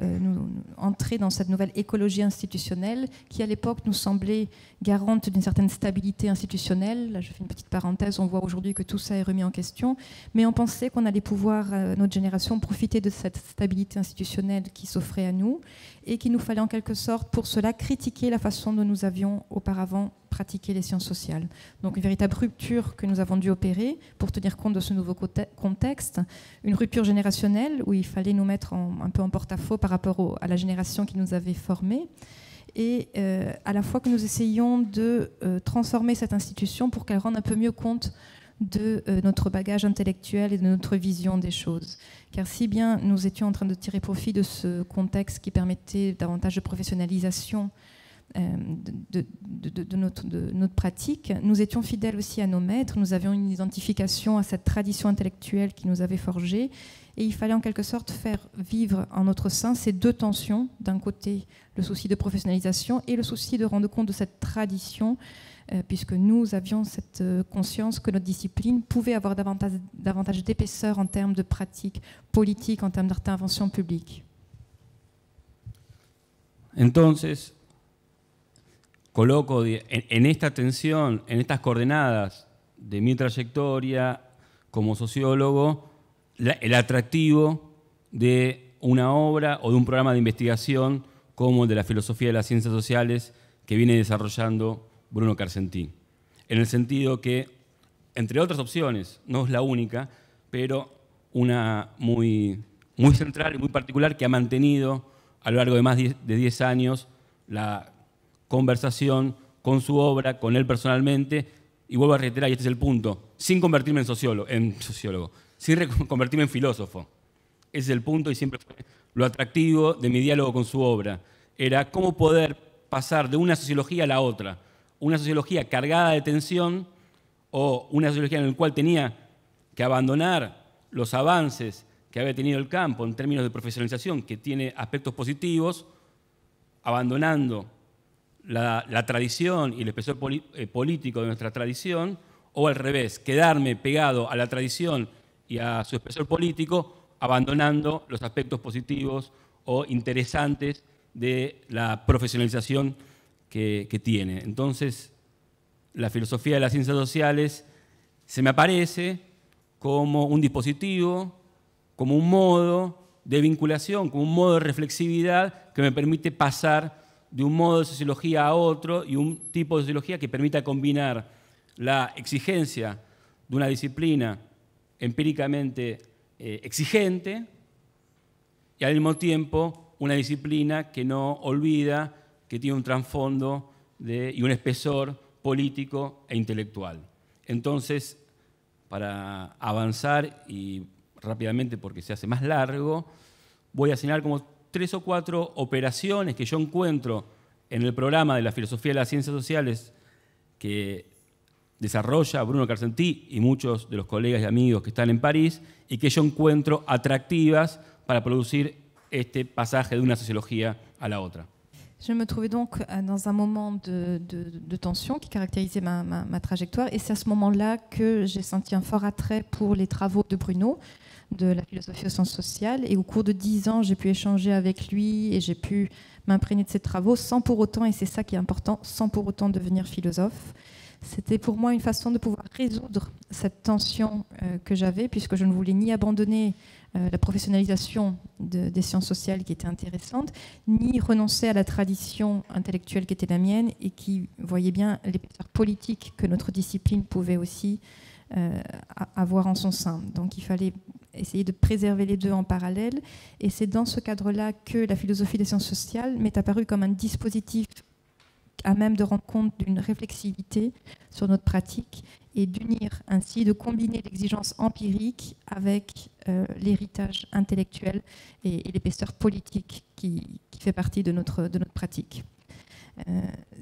entrer dans cette nouvelle écologie institutionnelle qui, à l'époque, nous semblait garante d'une certaine stabilité institutionnelle. Là, je fais une petite parenthèse, on voit aujourd'hui que tout ça est remis en question, mais on pensait qu'on allait pouvoir, notre génération, profiter de cette stabilité institutionnelle qui s'offrait à nous et qu'il nous fallait en quelque sorte, pour cela, critiquer la façon dont nous avions auparavant pratiquer les sciences sociales. Donc une véritable rupture que nous avons dû opérer pour tenir compte de ce nouveau contexte, une rupture générationnelle où il fallait nous mettre un peu en porte-à-faux par rapport à la génération qui nous avait formés, et à la fois que nous essayions de transformer cette institution pour qu'elle rende un peu mieux compte de notre bagage intellectuel et de notre vision des choses. Car si bien nous étions en train de tirer profit de ce contexte qui permettait davantage de professionnalisation de notre pratique, nous étions fidèles aussi à nos maîtres, nous avions une identification à cette tradition intellectuelle qui nous avait forgés, et il fallait en quelque sorte faire vivre en notre sein ces deux tensions, d'un côté le souci de professionnalisation et le souci de rendre compte de cette tradition, puisque nous avions cette conscience que notre discipline pouvait avoir davantage d'épaisseur en termes de pratique politique, en termes d'intervention publique. Entonces, coloco en esta tensión, en estas coordenadas de mi trayectoria como sociólogo, el atractivo de una obra o de un programa de investigación como el de la filosofía de las ciencias sociales que viene desarrollando Bruno Carcentí. En el sentido que, entre otras opciones, no es la única, pero una muy central y muy particular que ha mantenido a lo largo de más de 10 años la conversación con su obra, con él personalmente, y vuelvo a reiterar, y este es el punto, sin convertirme en sociólogo, sin convertirme en filósofo. Ese es el punto y siempre fue lo atractivo de mi diálogo con su obra. Era cómo poder pasar de una sociología a la otra, una sociología cargada de tensión o una sociología en la cual tenía que abandonar los avances que había tenido el campo en términos de profesionalización, que tiene aspectos positivos, abandonando la tradición y el espesor político de nuestra tradición, o al revés, quedarme pegado a la tradición y a su espesor político, abandonando los aspectos positivos o interesantes de la profesionalización que tiene. Entonces, la filosofía de las ciencias sociales se me aparece como un dispositivo, como un modo de vinculación, como un modo de reflexividad que me permite pasar de un modo de sociología a otro, y un tipo de sociología que permita combinar la exigencia de una disciplina empíricamente exigente y al mismo tiempo una disciplina que no olvida que tiene un trasfondo y un espesor político e intelectual. Entonces, para avanzar y rápidamente porque se hace más largo, voy a señalar como 3 o 4 operaciones que yo encuentro en el programa de la filosofía de las ciencias sociales que desarrolla Bruno Carcentí y muchos de los colegas y amigos que están en París, y que yo encuentro atractivas para producir este pasaje de una sociología a la otra. Je me trouvais donc dans un moment de tension qui caractérisait ma trajectoire, et c'est à ce moment-là que j'ai senti un fort attrait pour les travaux de Bruno, de la philosophie aux sciences sociales, et au cours de 10 ans, j'ai pu échanger avec lui et j'ai pu m'imprégner de ses travaux sans pour autant, et c'est ça qui est important, sans pour autant devenir philosophe. C'était pour moi une façon de pouvoir résoudre cette tension que j'avais, puisque je ne voulais ni abandonner la professionnalisation des sciences sociales qui était intéressante, ni renoncer à la tradition intellectuelle qui était la mienne et qui voyait bien l'épaisseur politique que notre discipline pouvait aussi avoir en son sein. Donc il fallait essayer de préserver les deux en parallèle, et c'est dans ce cadre-là que la philosophie des sciences sociales m'est apparue comme un dispositif à même de rendre compte d'une réflexivité sur notre pratique et d'unir ainsi, de combiner l'exigence empirique avec l'héritage intellectuel et l'épaisseur politique qui fait partie de notre pratique.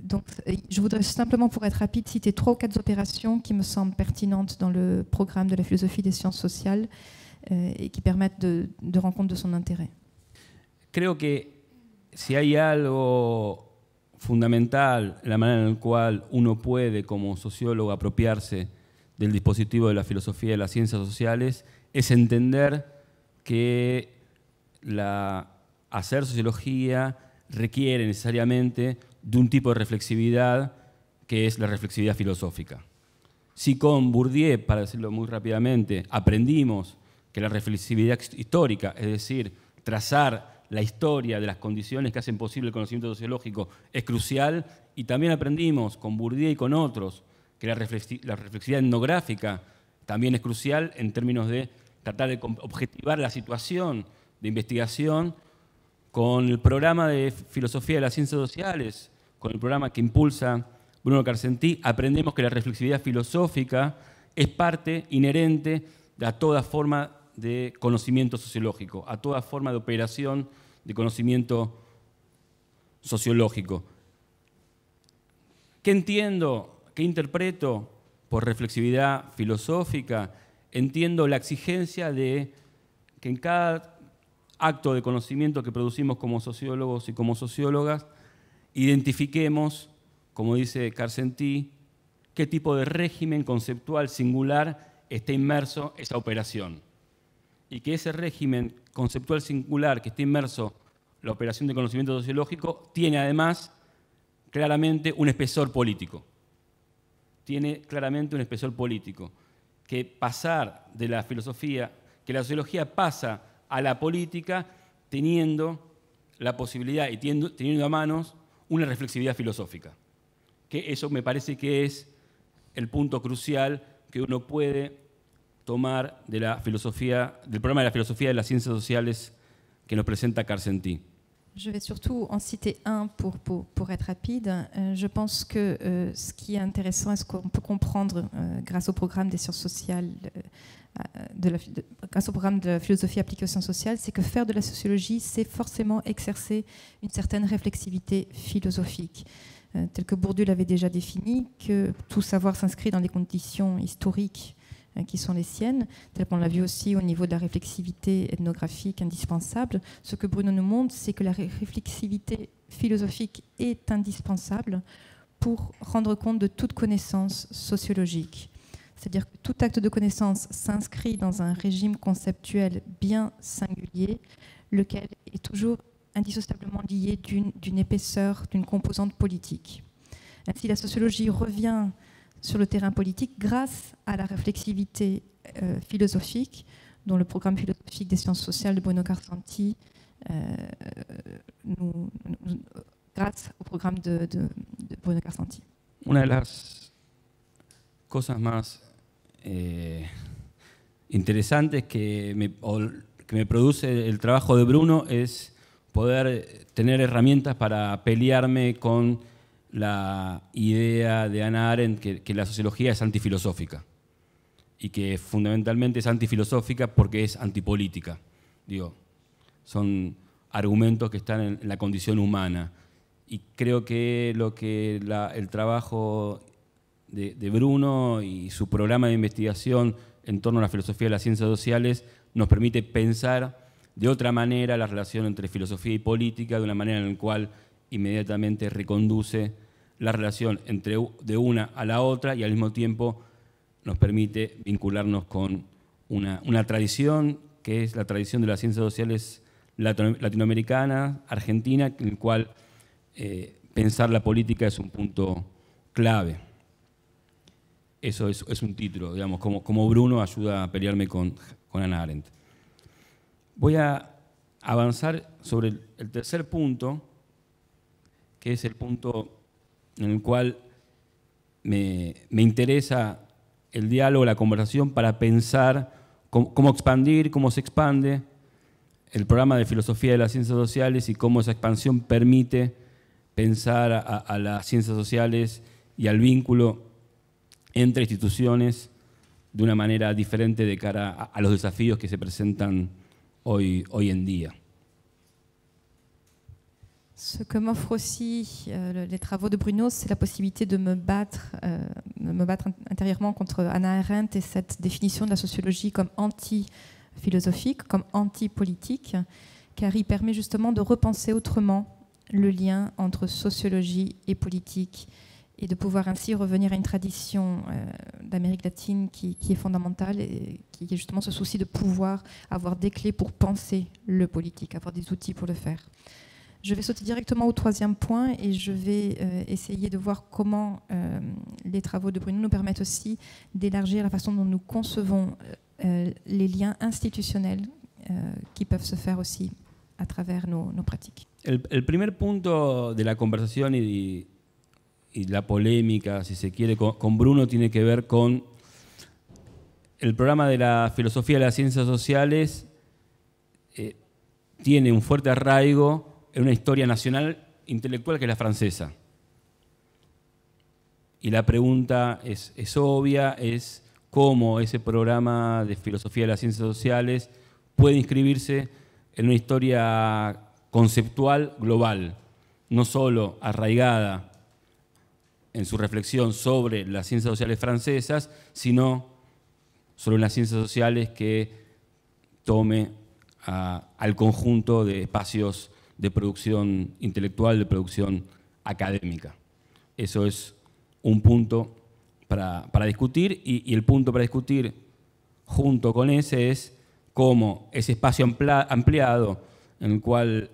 Donc, je voudrais simplement, pour être rapide, citer 3 ou 4 opérations qui me semblent pertinentes dans le programme de la philosophie des sciences sociales et qui permettent de rendre compte de son intérêt. Creo que si hay algo fundamental en la manera en la cual uno puede, como sociólogo, apropiarse del dispositivo de la filosofía de las ciencias sociales, es entender que hacer sociología requiere necesariamente de un tipo de reflexividad que es la reflexividad filosófica. Si con Bourdieu, para decirlo muy rápidamente, aprendimos que la reflexividad histórica, es decir, trazar la historia de las condiciones que hacen posible el conocimiento sociológico, es crucial, y también aprendimos con Bourdieu y con otros que la reflexividad etnográfica también es crucial en términos de tratar de objetivar la situación de investigación. Con el programa de filosofía de las ciencias sociales, con el programa que impulsa Bruno Carcentí, aprendemos que la reflexividad filosófica es parte inherente a toda forma de conocimiento sociológico, a toda forma de operación de conocimiento sociológico. ¿Qué entiendo, qué interpreto por reflexividad filosófica? Entiendo la exigencia de que en cada acto de conocimiento que producimos como sociólogos y como sociólogas, identifiquemos, como dice Carcentí, qué tipo de régimen conceptual singular está inmerso esa operación. Y que ese régimen conceptual singular que está inmerso la operación de conocimiento sociológico tiene además claramente un espesor político. Tiene claramente un espesor político. Que pasar de la filosofía, que la sociología pasa a la política teniendo la posibilidad y teniendo a manos una reflexividad filosófica. Que eso me parece que es el punto crucial que uno puede tomar de la filosofía, del programa de la filosofía de las ciencias sociales que nos presenta Carcentí. Je vais surtout en citer un pour être rapide. Je pense que ce qui est intéressant et ce qu'on peut comprendre grâce au programme des sciences sociales, grâce au programme de la philosophie appliquée aux sciences sociales, c'est que faire de la sociologie, c'est forcément exercer une certaine réflexivité philosophique. Tel que Bourdieu l'avait déjà défini, que tout savoir s'inscrit dans les conditions historiques qui sont les siennes, tel qu'on l'a vu aussi au niveau de la réflexivité ethnographique indispensable. Ce que Bruno nous montre, c'est que la réflexivité philosophique est indispensable pour rendre compte de toute connaissance sociologique. C'est-à-dire que tout acte de connaissance s'inscrit dans un régime conceptuel bien singulier, lequel est toujours indissociablement lié d'une épaisseur, d'une composante politique. Ainsi, la sociologie revient sur le terrain politique grâce à la réflexivité philosophique, dont le programme philosophique des sciences sociales de Bruno Carsanti, grâce au programme de Bruno Carsanti. Una de las cosas más interesantes que me produce el trabajo de Bruno es poder tener herramientas para pelearme con la idea de Hannah Arendt que la sociología es antifilosófica y que fundamentalmente es antifilosófica porque es antipolítica. Digo, son argumentos que están en la condición humana y creo que el trabajo de Bruno y su programa de investigación en torno a la filosofía de las ciencias sociales nos permite pensar de otra manera la relación entre filosofía y política, de una manera en la cual inmediatamente reconduce la relación de una a la otra y al mismo tiempo nos permite vincularnos con una tradición que es la tradición de las ciencias sociales latinoamericana, argentina, en el cual pensar la política es un punto clave. Eso es un título, digamos, como Bruno ayuda a pelearme con Hannah Arendt. Voy a avanzar sobre el tercer punto, que es el punto en el cual me interesa el diálogo, la conversación, para pensar cómo expandir, cómo se expande el programa de filosofía de las ciencias sociales y cómo esa expansión permite pensar a las ciencias sociales y al vínculo entre instituciones de una manera diferente de cara a los desafíos que se presentan hoy en día. Ce que m'offre aussi les travaux de Bruno, c'est la possibilité de me battre intérieurement contre Hannah Arendt et cette définition de la sociologie comme anti-philosophique, comme anti-politique, car il permet justement de repenser autrement le lien entre sociologie et politique et de pouvoir ainsi revenir à une tradition d'Amérique latine qui est fondamentale et qui est justement ce souci de pouvoir avoir des clés pour penser le politique, avoir des outils pour le faire. Je vais sauter directement au troisième point et je vais essayer de voir comment les travaux de Bruno nous permettent aussi d'élargir la façon dont nous concevons les liens institutionnels qui peuvent se faire aussi à travers nos pratiques. El primer punto de la conversación y la polémica, si se quiere, con Bruno tiene que ver con el programa de la filosofía de las ciencias sociales. Tiene un fuerte arraigo en una historia nacional intelectual que es la francesa. Y la pregunta es obvia, es cómo ese programa de filosofía de las ciencias sociales puede inscribirse en una historia conceptual global, no solo arraigada en su reflexión sobre las ciencias sociales francesas, sino sobre las ciencias sociales que tome al conjunto de espacios de producción intelectual, de producción académica. Eso es un punto para discutir y el punto para discutir junto con ese es cómo ese espacio ampliado en el cual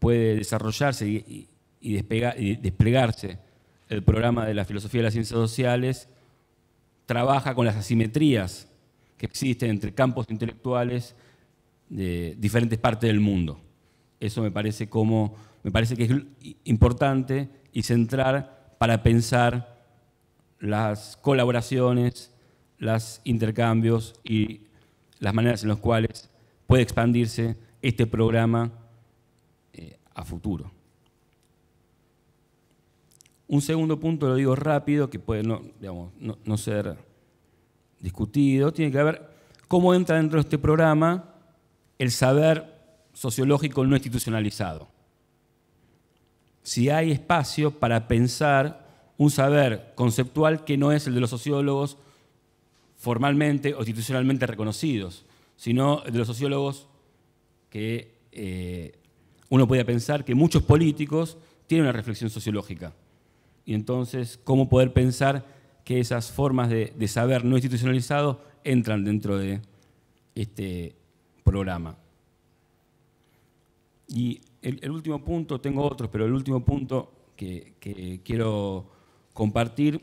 puede desarrollarse y desplegarse el programa de la filosofía de las ciencias sociales trabaja con las asimetrías que existen entre campos intelectuales de diferentes partes del mundo. Eso me parece que es importante y central para pensar las colaboraciones, los intercambios y las maneras en las cuales puede expandirse este programa a futuro. Un segundo punto, lo digo rápido, que puede no ser discutido, tiene que ver cómo entra dentro de este programa el saber sociológico no institucionalizado. Si hay espacio para pensar un saber conceptual que no es el de los sociólogos formalmente o institucionalmente reconocidos, sino de los sociólogos que uno podía pensar que muchos políticos tienen una reflexión sociológica. Y entonces, ¿cómo poder pensar que esas formas de saber no institucionalizado entran dentro de este programa? Y el último punto, tengo otros, pero el último punto que quiero compartir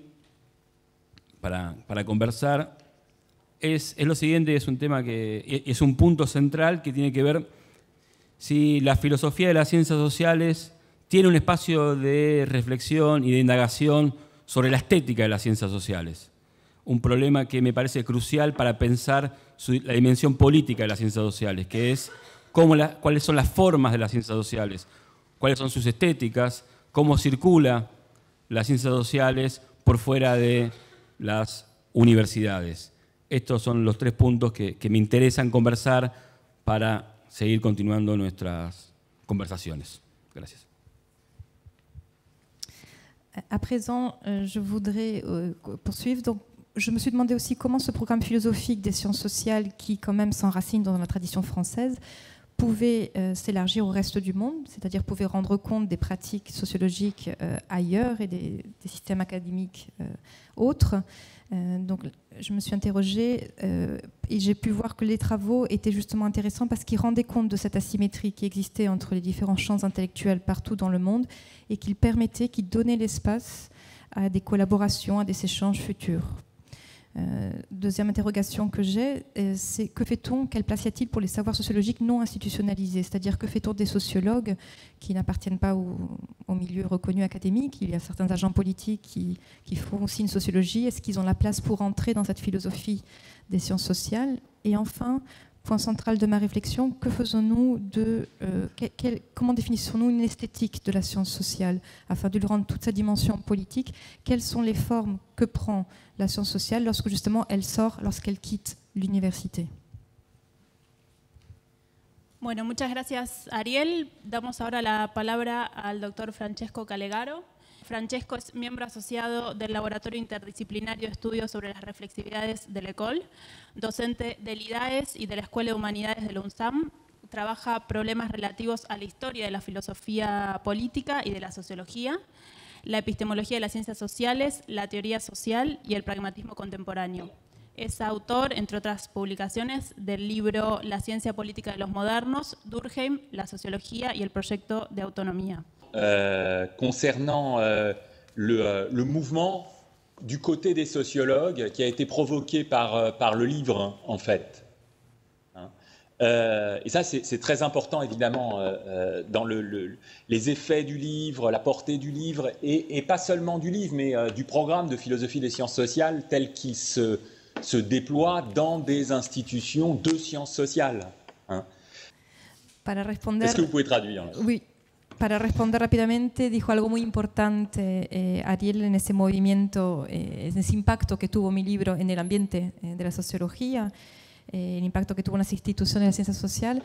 para conversar es lo siguiente, es un tema que es un punto central que tiene que ver si la filosofía de las ciencias sociales tiene un espacio de reflexión y de indagación sobre la estética de las ciencias sociales. Un problema que me parece crucial para pensar la dimensión política de las ciencias sociales, que es cuáles son las formas de las ciencias sociales, cuáles son sus estéticas, cómo circula las ciencias sociales por fuera de las universidades. Estos son los 3 puntos que me interesan conversar para seguir continuando nuestras conversaciones. Gracias. À présent, je voudrais poursuivre. Donc, je me suis demandé aussi comment ce programme philosophique des sciences sociales, qui quand même s'enracine dans la tradition française, pouvait s'élargir au reste du monde, c'est-à-dire pouvait rendre compte des pratiques sociologiques ailleurs et des systèmes académiques autres. Donc, je me suis interrogée et j'ai pu voir que les travaux étaient justement intéressants parce qu'ils rendaient compte de cette asymétrie qui existait entre les différents champs intellectuels partout dans le monde et qu'ils donnaient l'espace à des collaborations, à des échanges futurs. Deuxième interrogation que j'ai, c'est que fait-on, quelle place y a-t-il pour les savoirs sociologiques non institutionnalisés? C'est-à-dire que fait-on des sociologues qui n'appartiennent pas au milieu reconnu académique? Il y a certains agents politiques qui font aussi une sociologie. Est-ce qu'ils ont la place pour entrer dans cette philosophie des sciences sociales? Et enfin, point central de ma réflexion, que faisons-nous comment définissons-nous une esthétique de la science sociale afin de lui rendre toute sa dimension politique? Quelles sont les formes que prend la science sociale lorsque justement elle sort, lorsqu'elle quitte l'université? Bueno, muchas gracias, Ariel. Damos ahora la palabra al doctor Francesco Calegaro. Francesco es miembro asociado del Laboratorio Interdisciplinario de Estudios sobre las Reflexividades de l'École, docente del IDAES y de la Escuela de Humanidades de la UNSAM. Trabaja problemas relativos a la historia de la filosofía política y de la sociología, la epistemología de las ciencias sociales, la teoría social y el pragmatismo contemporáneo. Es autor, entre otras publicaciones, del libro La ciencia política de los modernos, Durkheim, la sociología y el proyecto de autonomía. Concernant le mouvement du côté des sociologues qui a été provoqué par le livre, en fait. Et ça, c'est très important, évidemment, dans les effets du livre, la portée du livre, et pas seulement du livre, mais du programme de philosophie des sciences sociales tel qu'il se déploie dans des institutions de sciences sociales. Est-ce que vous pouvez traduire? Oui. Para responder rápidamente, dijo algo muy importante Ariel en ese movimiento, en ese impacto que tuvo mi libro en el ambiente de la sociología, el impacto que tuvo en las instituciones de la ciencia social,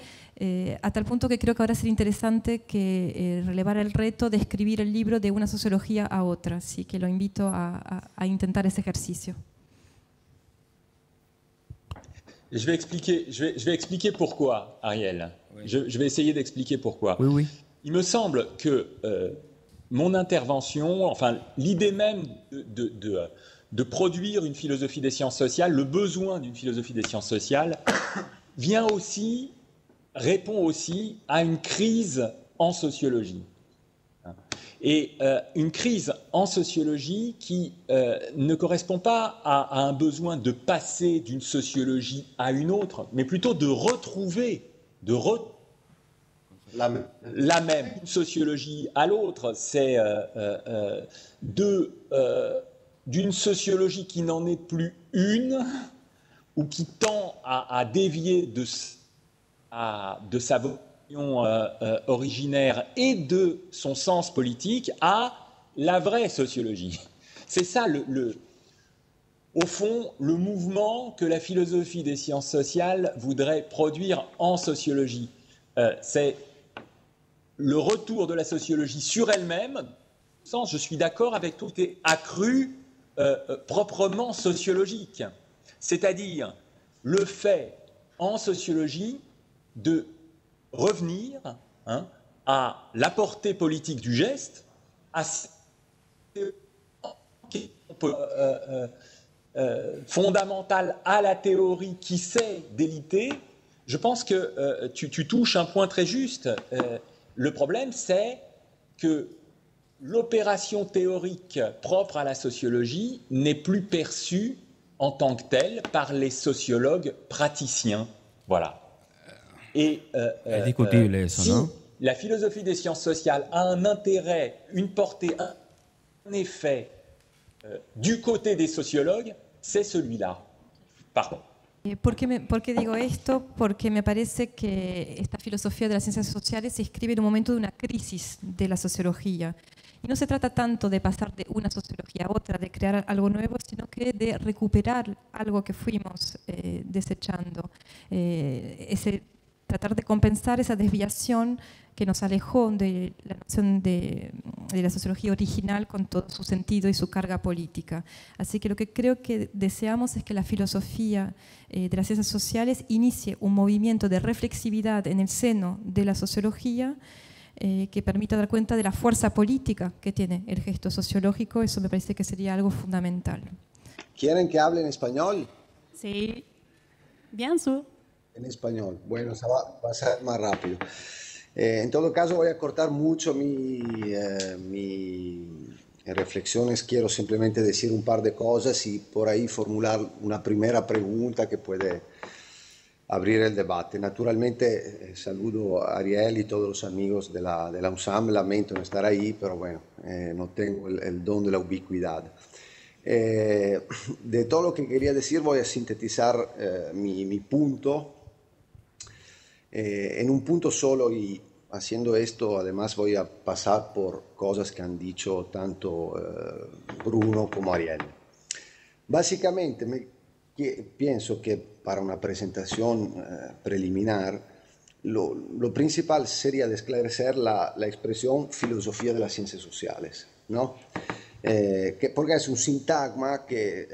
a tal punto que creo que ahora sería interesante que relevara el reto de escribir el libro de una sociología a otra, así que lo invito a intentar ese ejercicio. Je vais expliquer pourquoi, Ariel. Oui. Je vais essayer d'expliquer pourquoi. Oui, oui. Il me semble que mon intervention, enfin l'idée même de produire une philosophie des sciences sociales, le besoin d'une philosophie des sciences sociales, répond aussi à une crise en sociologie. Et une crise en sociologie qui ne correspond pas à un besoin de passer d'une sociologie à une autre, mais plutôt de retrouver, la même sociologie à l'autre. C'est d'une sociologie qui n'en est plus une, ou qui tend à dévier de sa vocation originaire et de son sens politique à la vraie sociologie. C'est ça, au fond, le mouvement que la philosophie des sciences sociales voudrait produire en sociologie. C'est le retour de la sociologie sur elle-même, je suis d'accord avec tout, est accru proprement sociologique. c'est-à-dire le fait en sociologie de revenir à la portée politique du geste, à fondamentale à la théorie qui sait déliter. Je pense que tu touches un point très juste. Le problème, c'est que l'opération théorique propre à la sociologie n'est plus perçue en tant que telle par les sociologues praticiens. Voilà. Et es discutible eso, si ¿no? la philosophie des sciences sociales a un intérêt, une portée, un effet du côté des sociologues, c'est celui-là. Pardon. ¿Por qué digo esto? Porque me parece que esta filosofía de las ciencias sociales se inscribe en un momento de una crisis de la sociología. Y no se trata tanto de pasar de una sociología a otra, de crear algo nuevo, sino que de recuperar algo que fuimos desechando. Tratar de compensar esa desviación que nos alejó de la noción de la sociología original con todo su sentido y su carga política. Así que lo que creo que deseamos es que la filosofía de las ciencias sociales inicie un movimiento de reflexividad en el seno de la sociología que permita dar cuenta de la fuerza política que tiene el gesto sociológico. Eso me parece que sería algo fundamental. ¿Quieren que hable en español? Sí, bien sûr. En español. Bueno, va a ser más rápido. En todo caso, voy a cortar mucho mis reflexiones. Quiero simplemente decir un par de cosas y por ahí formular una primera pregunta que puede abrir el debate. Naturalmente, saludo a Ariel y todos los amigos de la USAM. Lamento no estar ahí, pero bueno, no tengo el don de la ubicuidad. De todo lo que quería decir, voy a sintetizar mi punto en un punto solo, y haciendo esto además voy a pasar por cosas que han dicho tanto Bruno como Ariel. Básicamente pienso que para una presentación preliminar lo principal sería de esclarecer la expresión filosofía de las ciencias sociales, ¿no? Porque es un sintagma que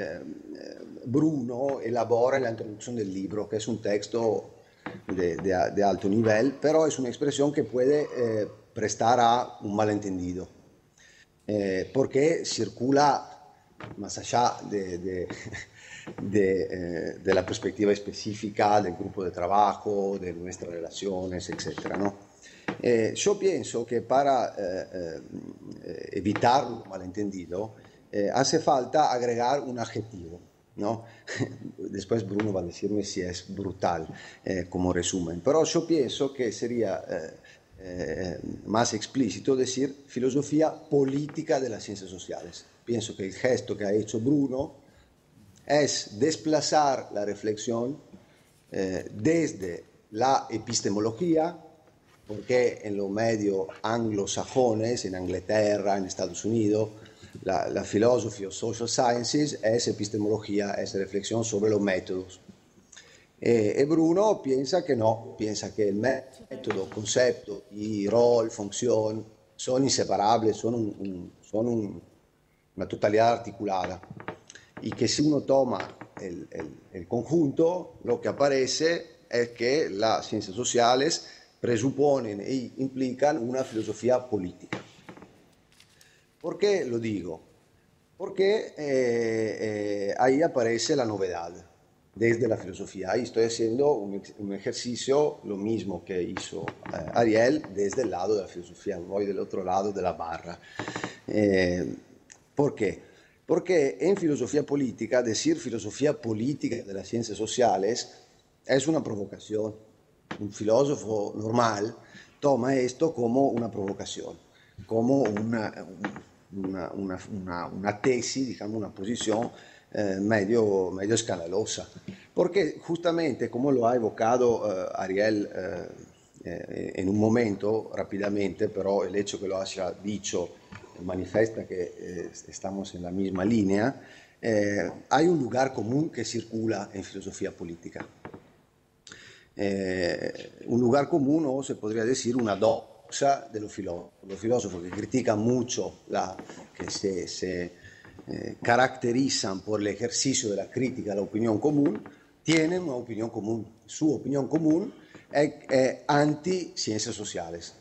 Bruno elabora en la introducción del libro, que es un texto de alto nivel, pero es una expresión que puede prestar a un malentendido, porque circula más allá de la perspectiva específica del grupo de trabajo, de nuestras relaciones, etc., ¿no? Yo pienso que para evitar un malentendido hace falta agregar un adjetivo, ¿no? Después Bruno va a decirme si es brutal como resumen, pero yo pienso que sería más explícito decir filosofía política de las ciencias sociales. Pienso que el gesto que ha hecho Bruno es desplazar la reflexión desde la epistemología, porque en los medios anglosajones, en Inglaterra, en Estados Unidos, la philosophy of social sciences es epistemología, es reflexión sobre los métodos. Y Bruno piensa que no, piensa que el método, concepto y rol, función son inseparables, son una totalidad articulada, y que si uno toma el conjunto, lo que aparece es que las ciencias sociales presuponen e implican una filosofía política. ¿Por qué lo digo? Porque ahí aparece la novedad desde la filosofía. Ahí estoy haciendo un ejercicio, lo mismo que hizo Ariel, desde el lado de la filosofía, voy del otro lado de la barra. ¿Por qué? Porque en filosofía política, decir filosofía política de las ciencias sociales es una provocación. Un filósofo normal toma esto como una provocación, como una tesis, digamos, una posición medio escandalosa. Porque justamente, como lo ha evocado Ariel en un momento, rápidamente, pero el hecho que lo haya dicho manifiesta que estamos en la misma línea, hay un lugar común que circula en filosofía política. Un lugar común, o se podría decir una doxa de los filósofos que critican mucho que se caracterizan por el ejercicio de la crítica a la opinión común, tienen una opinión común. Su opinión común es anti-ciencias sociales.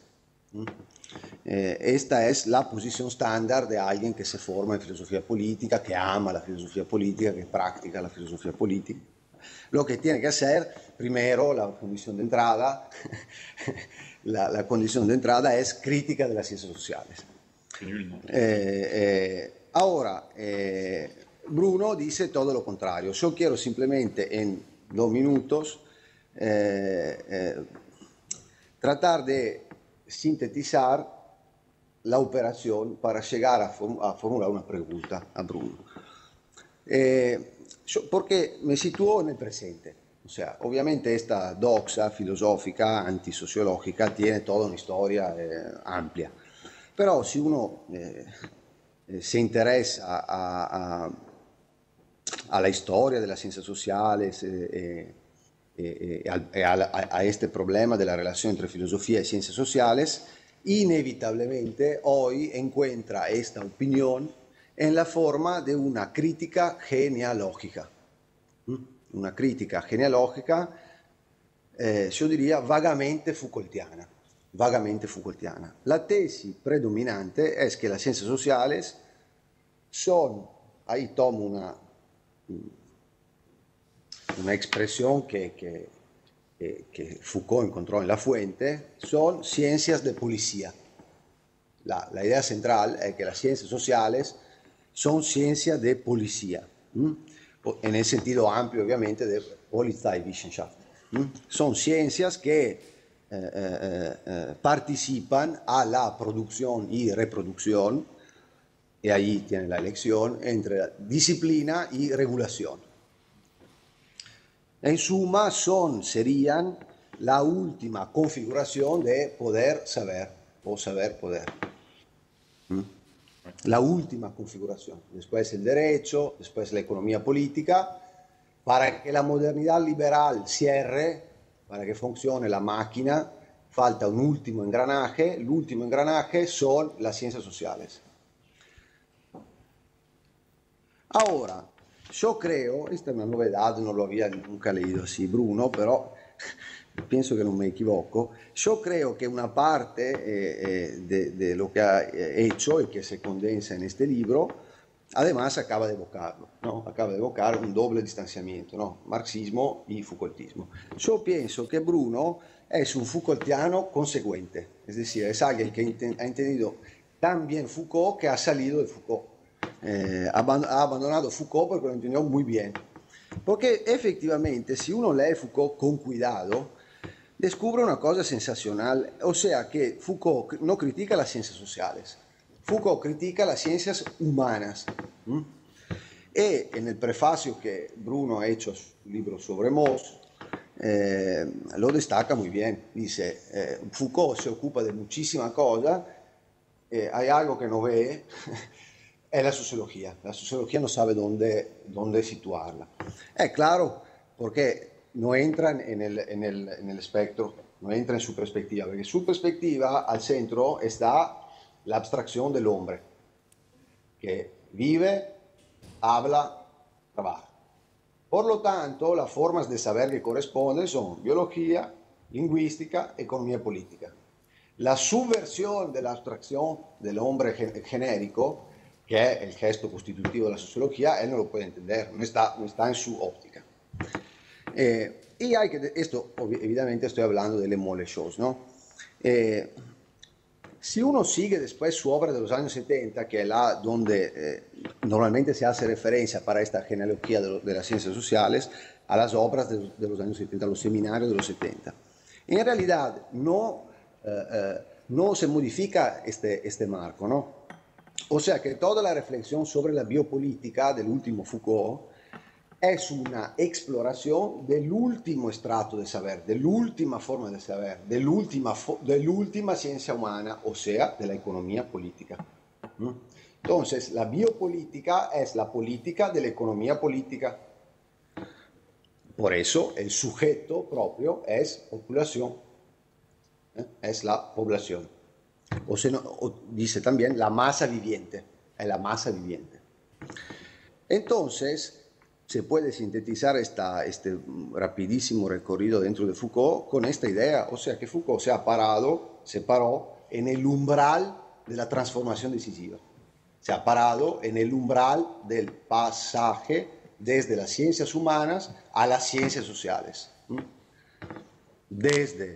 Esta es la posición estándar de alguien que se forma en filosofía política, que ama la filosofía política, que practica la filosofía política. Lo que tiene que hacer, primero, la condición de entrada, la condición de entrada es crítica de las ciencias sociales. Ahora, Bruno dice todo lo contrario. Yo quiero simplemente en 2 minutos tratar de sintetizar la operación para llegar a formular una pregunta a Bruno. Porque me sitúo en el presente. O sea, obviamente esta doxa filosófica antisociológica tiene toda una historia amplia. Pero si uno se interesa a la historia de las ciencias sociales a este problema de la relación entre filosofía y ciencias sociales, inevitablemente hoy encuentra esta opinión en la forma de una crítica genealógica. Una crítica genealógica, yo diría, vagamente Foucaultiana. La tesis predominante es que las ciencias sociales son, ahí tomo una expresión que Foucault encontró en La Fuente, son ciencias de policía. La idea central es que las ciencias sociales son ciencias de policía, en el sentido amplio obviamente de Polizeiwissenschaft. Son ciencias que participan a la producción y reproducción, y ahí tiene la elección entre disciplina y regulación. En suma, serían la última configuración de poder-saber o saber-poder. La última configuración. Después el derecho, después la economía política. Para que la modernidad liberal cierre, para que funcione la máquina, falta un último engranaje. El último engranaje son las ciencias sociales. Ahora, yo creo, esta es una novedad, no lo había nunca leído así Bruno, pero pienso que no me equivoco. Yo creo que una parte de lo que ha hecho y que se condensa en este libro, además acaba de evocarlo, ¿no? Acaba de evocar un doble distanciamiento, ¿no? Marxismo y Foucaultismo. Yo pienso que Bruno es un Foucaultiano consecuente, es decir, es alguien que ha entendido tan bien Foucault que ha salido de Foucault. Ha abandonado Foucault porque lo entendió muy bien. Porque efectivamente, si uno lee Foucault con cuidado, descubre una cosa sensacional, o sea que Foucault no critica las ciencias sociales, Foucault critica las ciencias humanas. Y en el prefacio que Bruno ha hecho a su libro sobre Mauss, lo destaca muy bien. Dice, Foucault se ocupa de muchísimas cosas, hay algo que no ve, es la sociología. La sociología no sabe dónde situarla. Es claro, porque no entran en el espectro, no entra en su perspectiva, porque su perspectiva al centro está la abstracción del hombre, que vive, habla, trabaja. Por lo tanto, las formas de saber que corresponden son biología, lingüística, economía política. La subversión de la abstracción del hombre genérico, que es el gesto constitutivo de la sociología, él no lo puede entender, no está en su óptica. Y hay que, esto evidentemente estoy hablando de Le Mots, ¿no? Si uno sigue después su obra de los años 70, que es la donde normalmente se hace referencia para esta genealogía de las ciencias sociales, a las obras de los años 70, a los seminarios de los 70. En realidad no se modifica este marco, ¿no? O sea que toda la reflexión sobre la biopolítica del último Foucault es una exploración del último estrato de saber, de la última forma de saber, de la última ciencia humana, o sea, de la economía política. Entonces, la biopolítica es la política de la economía política. Por eso, el sujeto propio es población, es la población. O dice también la masa viviente, es la masa viviente. Entonces, se puede sintetizar este rapidísimo recorrido dentro de Foucault con esta idea, o sea que Foucault se paró en el umbral de la transformación decisiva. Se ha parado en el umbral del pasaje desde las ciencias humanas a las ciencias sociales. Desde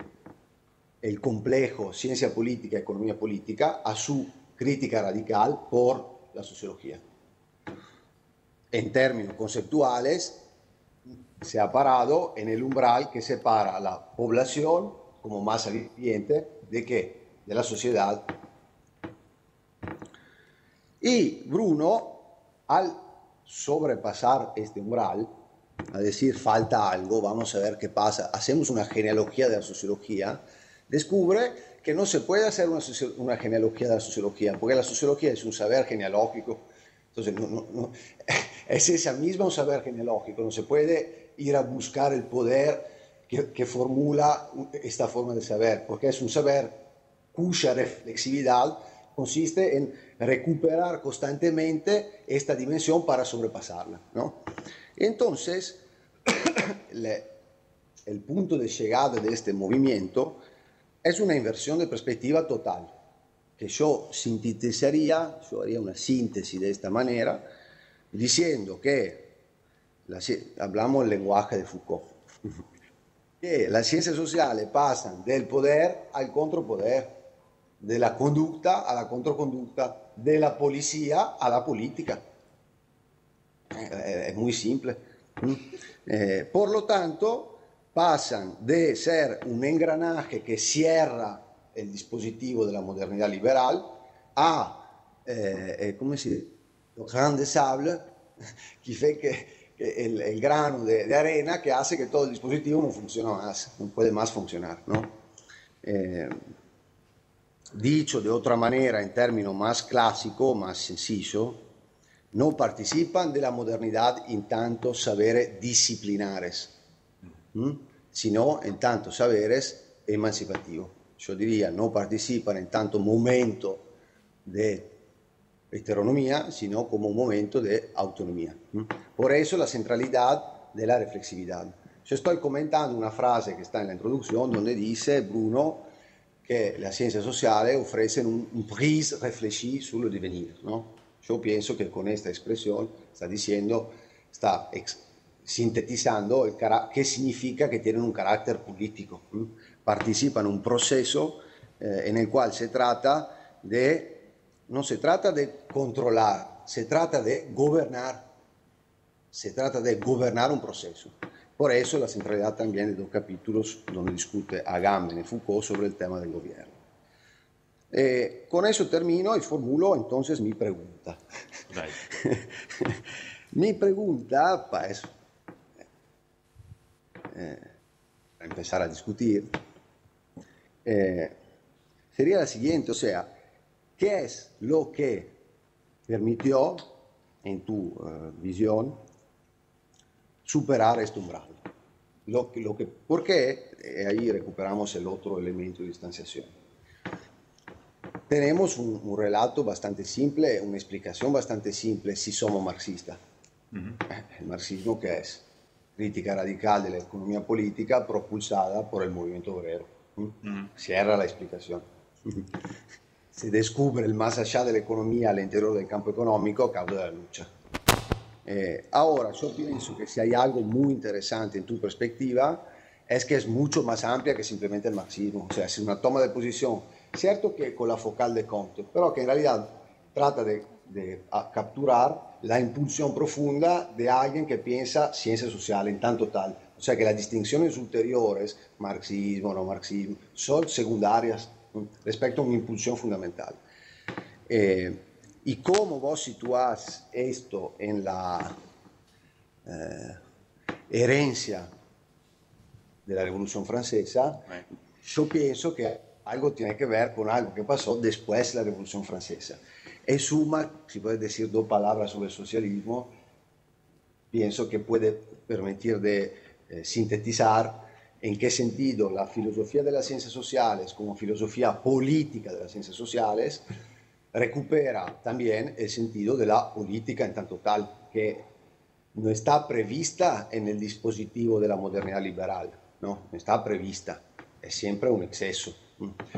el complejo ciencia política, economía política, a su crítica radical por la sociología. En términos conceptuales, se ha parado en el umbral que separa a la población como masa viviente de ¿qué? De la sociedad. Y Bruno, al sobrepasar este umbral, a decir falta algo, vamos a ver qué pasa, hacemos una genealogía de la sociología, descubre que no se puede hacer una genealogía de la sociología, porque la sociología es un saber genealógico. Entonces, es esa misma un saber genealógico, no se puede ir a buscar el poder que formula esta forma de saber, porque es un saber cuya reflexividad consiste en recuperar constantemente esta dimensión para sobrepasarla, ¿no? Entonces, el punto de llegada de este movimiento es una inversión de perspectiva total, que yo sintetizaría, yo haría una síntesis de esta manera, diciendo que, hablamos el lenguaje de Foucault, que las ciencias sociales pasan del poder al contrapoder, de la conducta a la contraconducta, de la policía a la política. Es muy simple. Por lo tanto, pasan de ser un engranaje que cierra el dispositivo de la modernidad liberal a, ¿cómo se dice? El grain de sable, el grano de arena que hace que todo el dispositivo no funciona más, no puede más funcionar, ¿no? Dicho de otra manera, en términos más clásicos, más sencillo, no participan de la modernidad en tanto saberes disciplinares, sino en tanto saberes emancipativos. Yo diría, no participan en tanto momento de heteronomía, sino como un momento de autonomía. Por eso la centralidad de la reflexividad. Yo estoy comentando una frase que está en la introducción donde dice Bruno que las ciencias sociales ofrecen un prise réfléchi sul devenir, ¿no? Yo pienso que con esta expresión está diciendo, está sintetizando qué significa que tienen un carácter político. Participan en un proceso en el cual no se trata de controlar, se trata de gobernar. Se trata de gobernar un proceso. Por eso la centralidad también de dos capítulos donde discute Agamben y Foucault sobre el tema del gobierno. Con eso termino y formulo entonces mi pregunta. Mi pregunta, para empezar a discutir, sería la siguiente, o sea, ¿qué es lo que permitió, en tu visión, superar este umbral? ¿Por qué? Ahí recuperamos el otro elemento de distanciación. Tenemos un relato bastante simple, una explicación bastante simple si somos marxistas. El marxismo, ¿qué es? Crítica radical de la economía política propulsada por el movimiento obrero. Cierra la explicación. Se descubre el más allá de la economía al interior del campo económico a causa de la lucha. Ahora, yo pienso que si hay algo muy interesante en tu perspectiva es que es mucho más amplia que simplemente el marxismo. O sea, es una toma de posición, cierto que con la focal de Comte, pero que en realidad trata de capturar la impulsión profunda de alguien que piensa ciencia social en tanto tal. O sea, que las distinciones ulteriores, marxismo, no marxismo, son secundarias respecto a una impulsión fundamental. Y cómo vos situás esto en la herencia de la Revolución Francesa, yo pienso que algo tiene que ver con algo que pasó después de la Revolución Francesa. En suma, si puedes decir dos palabras sobre el socialismo, pienso que puede permitir de sintetizar en qué sentido la filosofía de las ciencias sociales como filosofía política de las ciencias sociales recupera también el sentido de la política en tanto tal, que no está prevista en el dispositivo de la modernidad liberal, no está prevista, es siempre un exceso.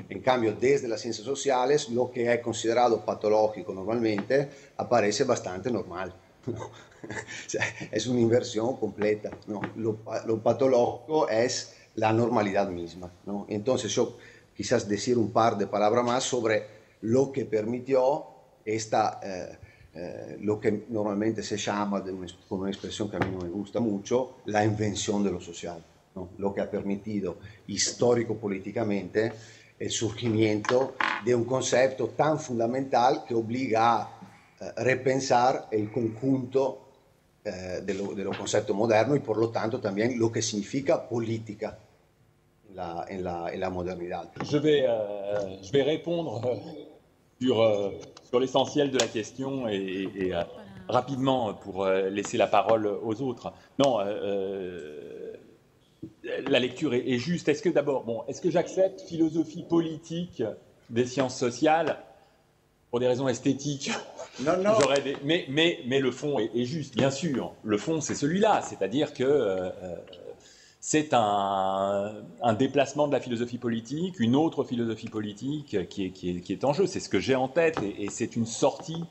En cambio, desde las ciencias sociales, lo que es considerado patológico normalmente aparece bastante normal, ¿no? O sea, es una inversión completa, ¿no? Lo patológico es la normalidad misma, ¿no? Entonces yo quizás decir un par de palabras más sobre lo que permitió lo que normalmente se llama, con una expresión que a mí no me gusta mucho, la invención de lo social, ¿no? Lo que ha permitido histórico-políticamente el surgimiento de un concepto tan fundamental que obliga a repensar el conjunto de lo concepto moderno y por lo tanto también lo que significa política en la modernidad. Je vais répondre sur l'essentiel de la question et rapidement pour laisser la parole aux autres. Non, la lecture est juste. Est-ce que d'abord, bon, est-ce que j'accepte philosophie politique des sciences sociales pour des raisons esthétiques? Non, non. Mais le fond est juste, bien sûr. Le fond, c'est celui-là, c'est-à-dire que c'est un déplacement de la philosophie politique, une autre philosophie politique qui est en jeu. C'est ce que j'ai en tête et c'est une sortie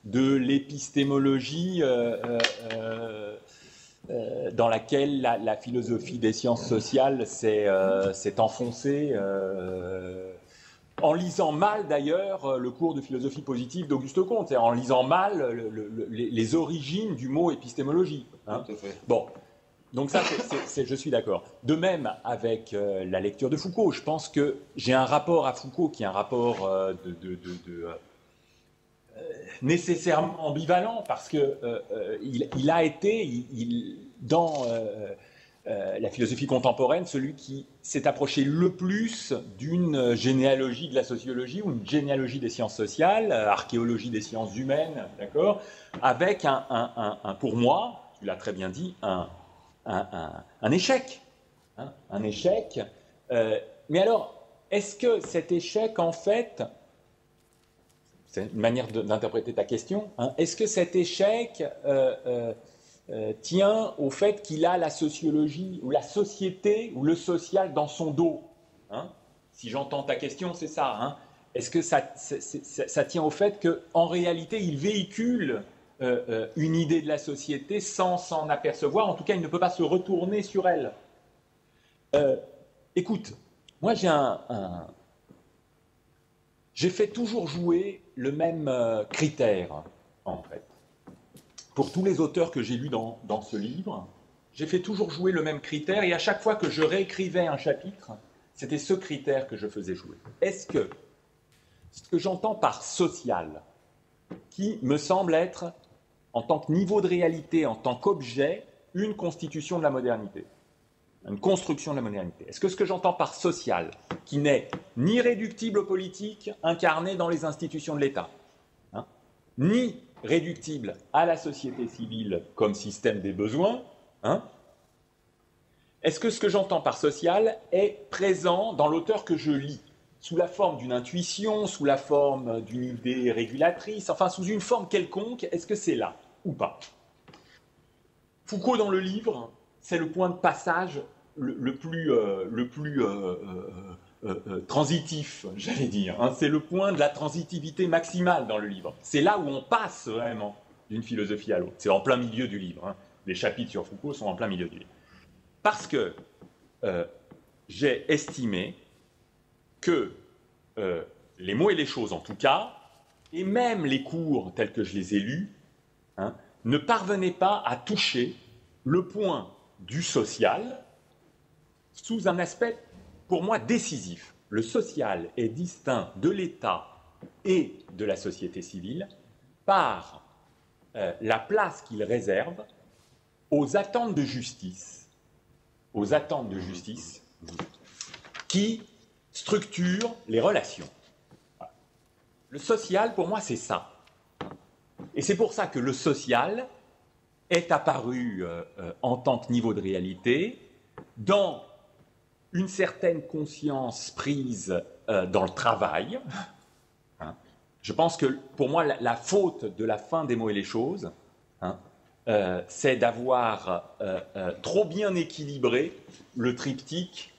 de l'épistémologie dans laquelle la philosophie des sciences sociales s'est enfoncée en lisant mal d'ailleurs le cours de philosophie positive d'Auguste Comte, en lisant mal les origines du mot épistémologie. Hein. Tout à fait. Bon. Donc ça, je suis d'accord. De même avec la lecture de Foucault, je pense que j'ai un rapport à Foucault qui est un rapport nécessairement ambivalent parce que il a été dans la philosophie contemporaine celui qui s'est approché le plus d'une généalogie de la sociologie ou une généalogie des sciences sociales, archéologie des sciences humaines, d'accord, avec pour moi, tu l'as très bien dit, un échec. Hein, un échec. Mais alors, est-ce que cet échec, en fait, c'est une manière d'interpréter ta question, hein, est-ce que cet échec tient au fait qu'il a la sociologie ou la société ou le social dans son dos, hein? Si j'entends ta question, c'est ça. Hein. Est-ce que ça tient au fait qu'en réalité, il véhicule une idée de la société sans s'en apercevoir, en tout cas il ne peut pas se retourner sur elle. Écoute, moi j'ai fait toujours jouer le même critère en fait. Pour tous les auteurs que j'ai lus dans ce livre, j'ai fait toujours jouer le même critère et à chaque fois que je réécrivais un chapitre, c'était ce critère que je faisais jouer. Est-ce que ce que j'entends par social, qui me semble être en tant que niveau de réalité, en tant qu'objet, une constitution de la modernité, une construction de la modernité. Est-ce que ce que j'entends par social, qui n'est ni réductible aux politiques incarnées dans les institutions de l'État, hein, ni réductible à la société civile comme système des besoins, hein, est-ce que ce que j'entends par social est présent dans l'auteur que je lis, sous la forme d'une intuition, sous la forme d'une idée régulatrice, enfin sous une forme quelconque, est-ce que c'est là ou pas? Foucault dans le livre, c'est le point de passage le plus transitif, j'allais dire. Hein. C'est le point de la transitivité maximale dans le livre. C'est là où on passe vraiment d'une philosophie à l'autre. C'est en plein milieu du livre. Hein. Les chapitres sur Foucault sont en plein milieu du livre. Parce que j'ai estimé que les mots et les choses, en tout cas, et même les cours tels que je les ai lus, hein, ne parvenaient pas à toucher le point du social sous un aspect, pour moi, décisif. Le social est distinct de l'État et de la société civile par la place qu'il réserve aux attentes de justice qui structurent les relations. Le social, pour moi, c'est ça. Et c'est pour ça que le social est apparu en tant que niveau de réalité dans une certaine conscience prise dans le travail, hein, Je pense que pour moi, la faute de la fin des mots et les choses, hein, c'est d'avoir trop bien équilibré le triptyque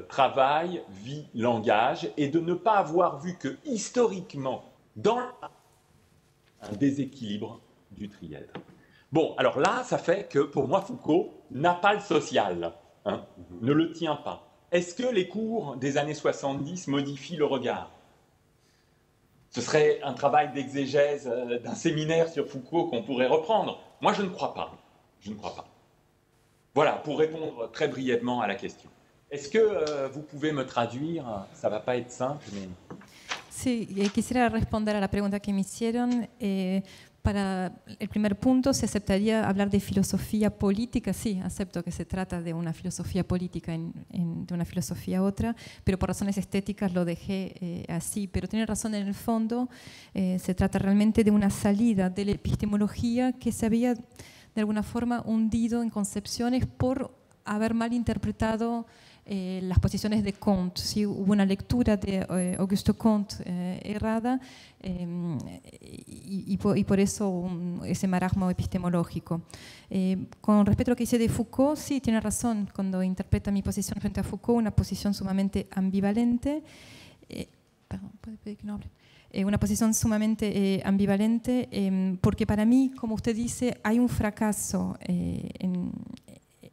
travail, vie, langage, et de ne pas avoir vu que historiquement, dans un déséquilibre du trièdre. Bon, alors là, ça fait que pour moi, Foucault n'a pas le social, hein, ne le tient pas. Est-ce que les cours des années 70 modifient le regard? Ce serait un travail d'exégèse d'un séminaire sur Foucault qu'on pourrait reprendre. Moi, je ne crois pas. Je ne crois pas. Voilà, pour répondre très brièvement à la question. Est-ce que vous pouvez me traduire? Ça ne va pas être simple, mais... Sí, quisiera responder a la pregunta que me hicieron. Para el primer punto, ¿se aceptaría hablar de filosofía política? Sí, acepto que se trata de una filosofía política de una filosofía a otra, pero por razones estéticas lo dejé así. Pero tiene razón, en el fondo se trata realmente de una salida de la epistemología que se había de alguna forma hundido en concepciones por haber mal interpretado las posiciones de Comte. ¿Sí? Hubo una lectura de Auguste Comte errada y por eso ese marasmo epistemológico. Con respecto a lo que dice de Foucault, sí, tiene razón cuando interpreta mi posición frente a Foucault, una posición sumamente ambivalente. Perdón, ¿puede pedir que no hable? Una posición sumamente ambivalente, porque para mí, como usted dice, hay un fracaso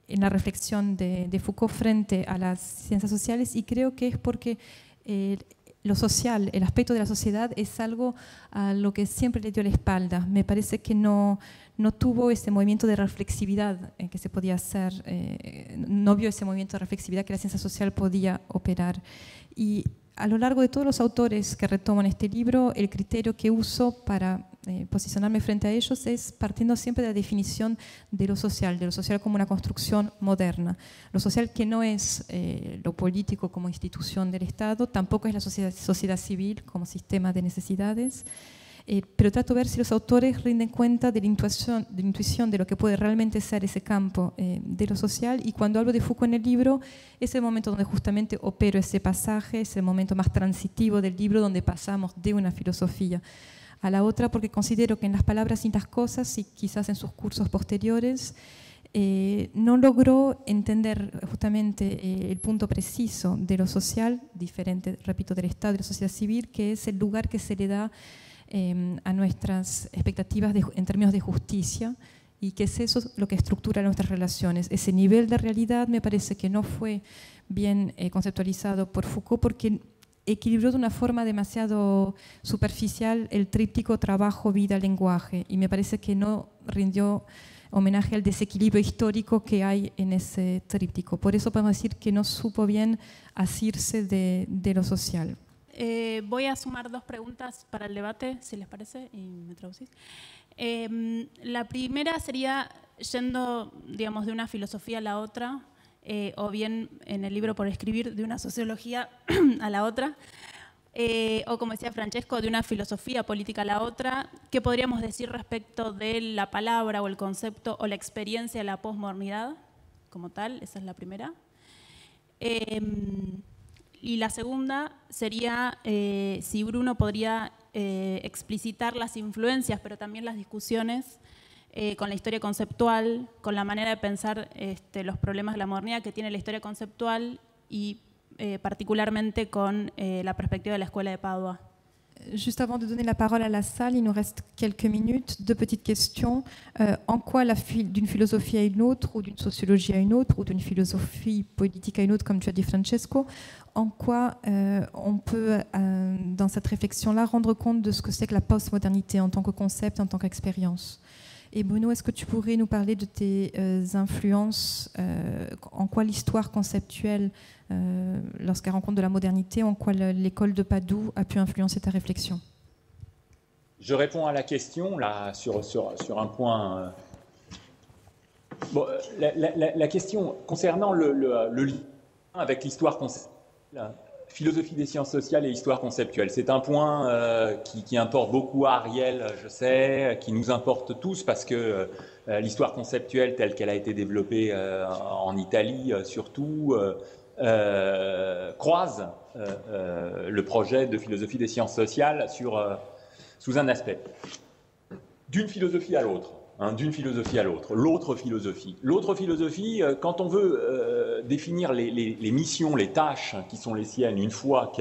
en la reflexión de Foucault frente a las ciencias sociales, y creo que es porque lo social, el aspecto de la sociedad, es algo a lo que siempre le dio la espalda. Me parece que no tuvo ese movimiento de reflexividad que se podía hacer, no vio ese movimiento de reflexividad que la ciencia social podía operar. Y a lo largo de todos los autores que retomo en este libro, el criterio que uso para posicionarme frente a ellos es partiendo siempre de la definición de lo social como una construcción moderna. Lo social que no es lo político como institución del Estado, tampoco es la sociedad civil como sistema de necesidades, pero trato de ver si los autores rinden cuenta de la intuición de lo que puede realmente ser ese campo de lo social, y cuando hablo de Foucault en el libro es el momento donde justamente opero ese pasaje, es el momento más transitivo del libro donde pasamos de una filosofía a la otra, porque considero que en Las palabras y las cosas, y quizás en sus cursos posteriores, no logró entender justamente el punto preciso de lo social, diferente, repito, del Estado y de la sociedad civil, que es el lugar que se le da a nuestras expectativas en términos de justicia, y que es eso lo que estructura nuestras relaciones. Ese nivel de realidad me parece que no fue bien conceptualizado por Foucault, porque equilibró de una forma demasiado superficial el tríptico trabajo, vida, lenguaje, y me parece que no rindió homenaje al desequilibrio histórico que hay en ese tríptico. Por eso podemos decir que no supo bien asirse de lo social. Voy a sumar dos preguntas para el debate, si les parece, y me traducís. La primera sería, yendo, digamos, de una filosofía a la otra, o bien en el libro por escribir, de una sociología a la otra, o como decía Francesco, de una filosofía política a la otra. ¿Qué podríamos decir respecto de la palabra o el concepto o la experiencia de la posmodernidad como tal? Esa es la primera. Y la segunda sería si Bruno podría explicitar las influencias, pero también las discusiones con la historia conceptual, con la manera de pensar los problemas de la modernidad que tiene la historia conceptual, y particularmente con la perspectiva de la Escuela de Padua. Juste avant de donner la parole à la salle, il nous reste quelques minutes. Deux petites questions. En quoi d'une philosophie à une autre, ou d'une sociologie à une autre, ou d'une philosophie politique à une autre, comme tu as dit Francesco, en quoi on peut, dans cette réflexion-là, rendre compte de ce que c'est que la postmodernité en tant que concept, en tant qu'expérience? Et Bruno, est-ce que tu pourrais nous parler de tes influences, en quoi l'histoire conceptuelle, lorsqu'elle rencontre de la modernité, en quoi l'école de Padoue a pu influencer ta réflexion? Je réponds à la question là, sur un point. Bon, la question concernant le lien avec l'histoire conceptuelle, philosophie des sciences sociales et histoire conceptuelle. C'est un point qui importe beaucoup à Ariel, je sais, qui nous importe tous, parce que l'histoire conceptuelle telle qu'elle a été développée en Italie surtout, croisent le projet de philosophie des sciences sociales sous un aspect. D'une philosophie à l'autre. D'une philosophie à l'autre, l'autre philosophie. L'autre philosophie, quand on veut définir les missions, les tâches qui sont les siennes, une fois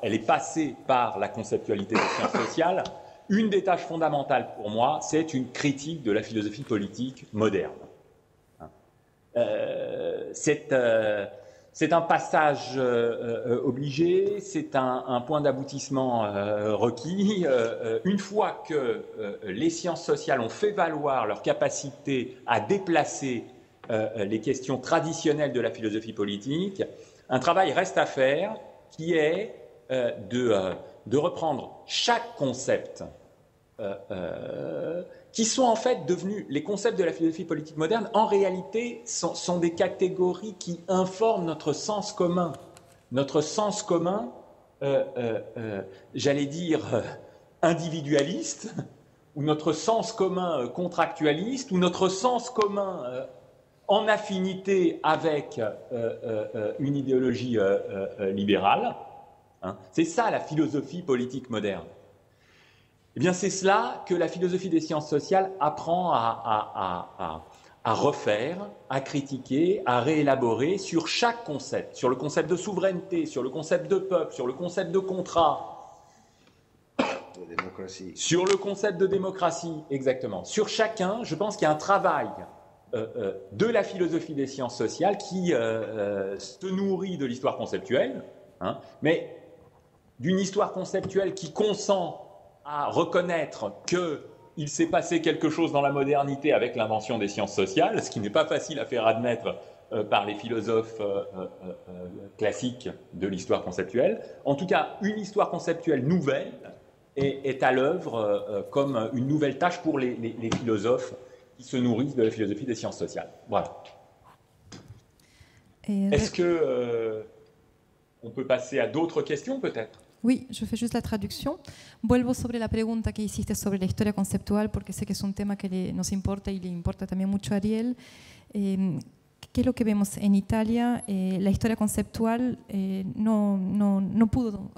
elle est passée par la conceptualité des sciences sociales, une des tâches fondamentales pour moi, c'est une critique de la philosophie politique moderne. C'est un passage obligé, c'est un point d'aboutissement requis. Une fois que les sciences sociales ont fait valoir leur capacité à déplacer les questions traditionnelles de la philosophie politique, un travail reste à faire qui est de reprendre chaque concept qui sont en fait devenus, les concepts de la philosophie politique moderne, en réalité, sont des catégories qui informent notre sens commun. Notre sens commun, j'allais dire, individualiste, ou notre sens commun contractualiste, ou notre sens commun en affinité avec une idéologie libérale. C'est ça la philosophie politique moderne. Eh bien, c'est cela que la philosophie des sciences sociales apprend à refaire, à critiquer, à réélaborer sur chaque concept, sur le concept de souveraineté, sur le concept de peuple, sur le concept de contrat, sur le concept de démocratie, exactement. Sur chacun, je pense qu'il y a un travail de la philosophie des sciences sociales qui se nourrit de l'histoire conceptuelle, mais d'une histoire conceptuelle qui consent à reconnaître qu'il s'est passé quelque chose dans la modernité avec l'invention des sciences sociales, ce qui n'est pas facile à faire admettre par les philosophes classiques de l'histoire conceptuelle. En tout cas, une histoire conceptuelle nouvelle est à l'œuvre comme une nouvelle tâche pour les philosophes qui se nourrissent de la philosophie des sciences sociales. Voilà. Est-ce que on peut passer à d'autres questions peut-être? Oui, je fais juste la traducción. Vuelvo sobre la pregunta que hiciste sobre la historia conceptual, porque sé que es un tema que nos importa y le importa también mucho a Ariel. ¿Qué es lo que vemos en Italia? La historia conceptual no pudo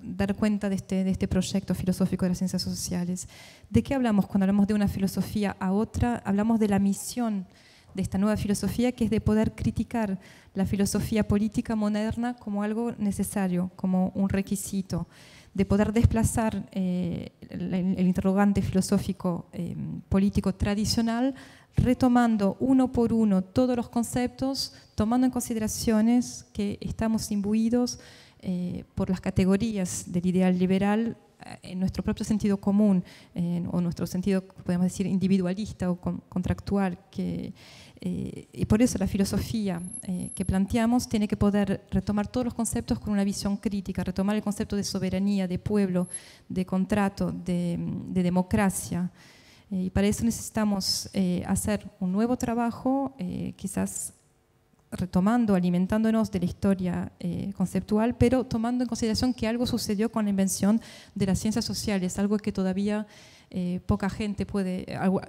dar cuenta de este proyecto filosófico de las ciencias sociales. ¿De qué hablamos cuando hablamos de una filosofía a otra? Hablamos de la misión de esta nueva filosofía, que es de poder criticar la filosofía política moderna como algo necesario, como un requisito, de poder desplazar el interrogante filosófico político tradicional, retomando uno por uno todos los conceptos, tomando en consideraciones que estamos imbuidos por las categorías del ideal liberal en nuestro propio sentido común, o nuestro sentido, podemos decir, individualista o contractual, y por eso la filosofía que planteamos tiene que poder retomar todos los conceptos con una visión crítica, retomar el concepto de soberanía, de pueblo, de contrato, de democracia. Y para eso necesitamos hacer un nuevo trabajo, quizás retomando, alimentándonos de la historia conceptual, pero tomando en consideración que algo sucedió con la invención de las ciencias sociales, algo que todavía poca gente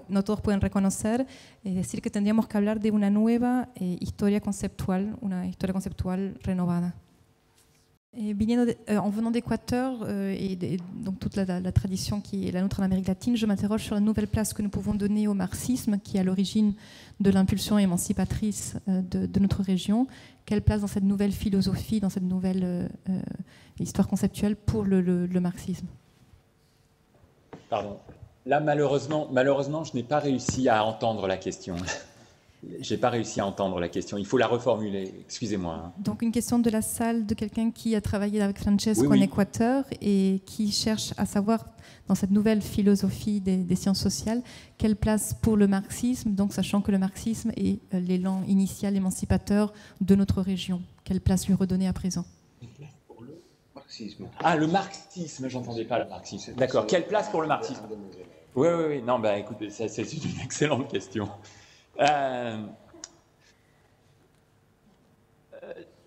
no todos pueden reconocer, es decir, que tendríamos que hablar de una nueva historia conceptual, una historia conceptual renovada. En venant d'Équateur et donc toute la tradition qui est la nôtre en Amérique latine, je m'interroge sur la nouvelle place que nous pouvons donner au marxisme, qui est à l'origine de l'impulsion émancipatrice de notre région. Quelle place dans cette nouvelle philosophie, dans cette nouvelle histoire conceptuelle pour le marxisme? Pardon. Là, malheureusement, je n'ai pas réussi à entendre la question. Je n'ai pas réussi à entendre la question. Il faut la reformuler. Excusez-moi. Donc, une question de la salle de quelqu'un qui a travaillé avec Francesco en Équateur et qui cherche à savoir, dans cette nouvelle philosophie des sciences sociales, quelle place pour le marxisme, donc sachant que le marxisme est l'élan initial émancipateur de notre région. Quelle place lui redonner à présent? Pour le marxisme. Ah, le marxisme, j'entendais pas le marxisme. D'accord. Quelle place pour le marxisme? Oui. Non, bah écoutez, c'est une excellente question.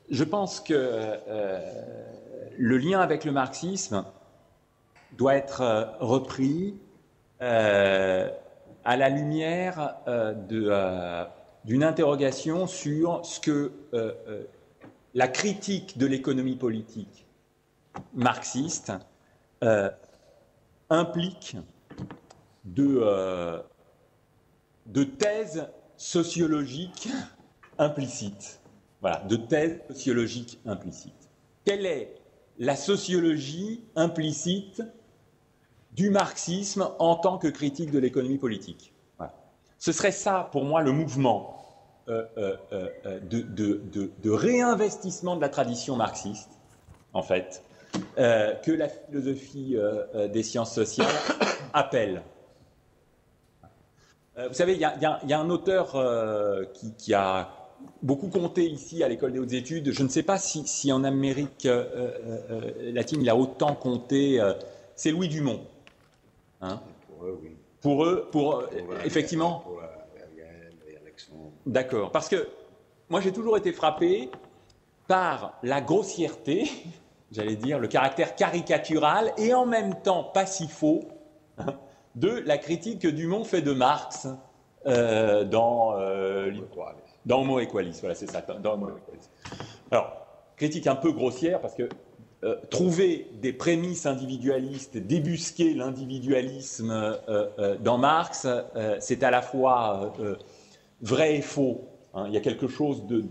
Je pense que le lien avec le marxisme doit être repris à la lumière d'une interrogation sur ce que la critique de l'économie politique marxiste implique de thèses sociologiques implicites. Voilà, de thèses sociologiques implicites. Quelle est la sociologie implicite du marxisme en tant que critique de l'économie politique? Voilà. Ce serait ça, pour moi, le mouvement de réinvestissement de la tradition marxiste, en fait, que la philosophie des sciences sociales appelle. Vous savez, il y a un auteur qui a beaucoup compté ici à l'École des hautes études. Je ne sais pas si en Amérique latine il a autant compté. C'est Louis Dumont. Hein? Pour eux, oui. Pour eux, effectivement. Pour Ariel et Alexandre. D'accord. Parce que moi, j'ai toujours été frappé par la grossièreté, j'allais dire, le caractère caricatural et en même temps pas si faux, hein, de la critique que Dumont fait de Marx dans Homo Equalis. Voilà, c'est ça, dans Homo Equalis. Alors, critique un peu grossière parce que trouver des prémices individualistes, débusquer l'individualisme dans Marx, c'est à la fois vrai et faux. Hein. Il y a quelque chose de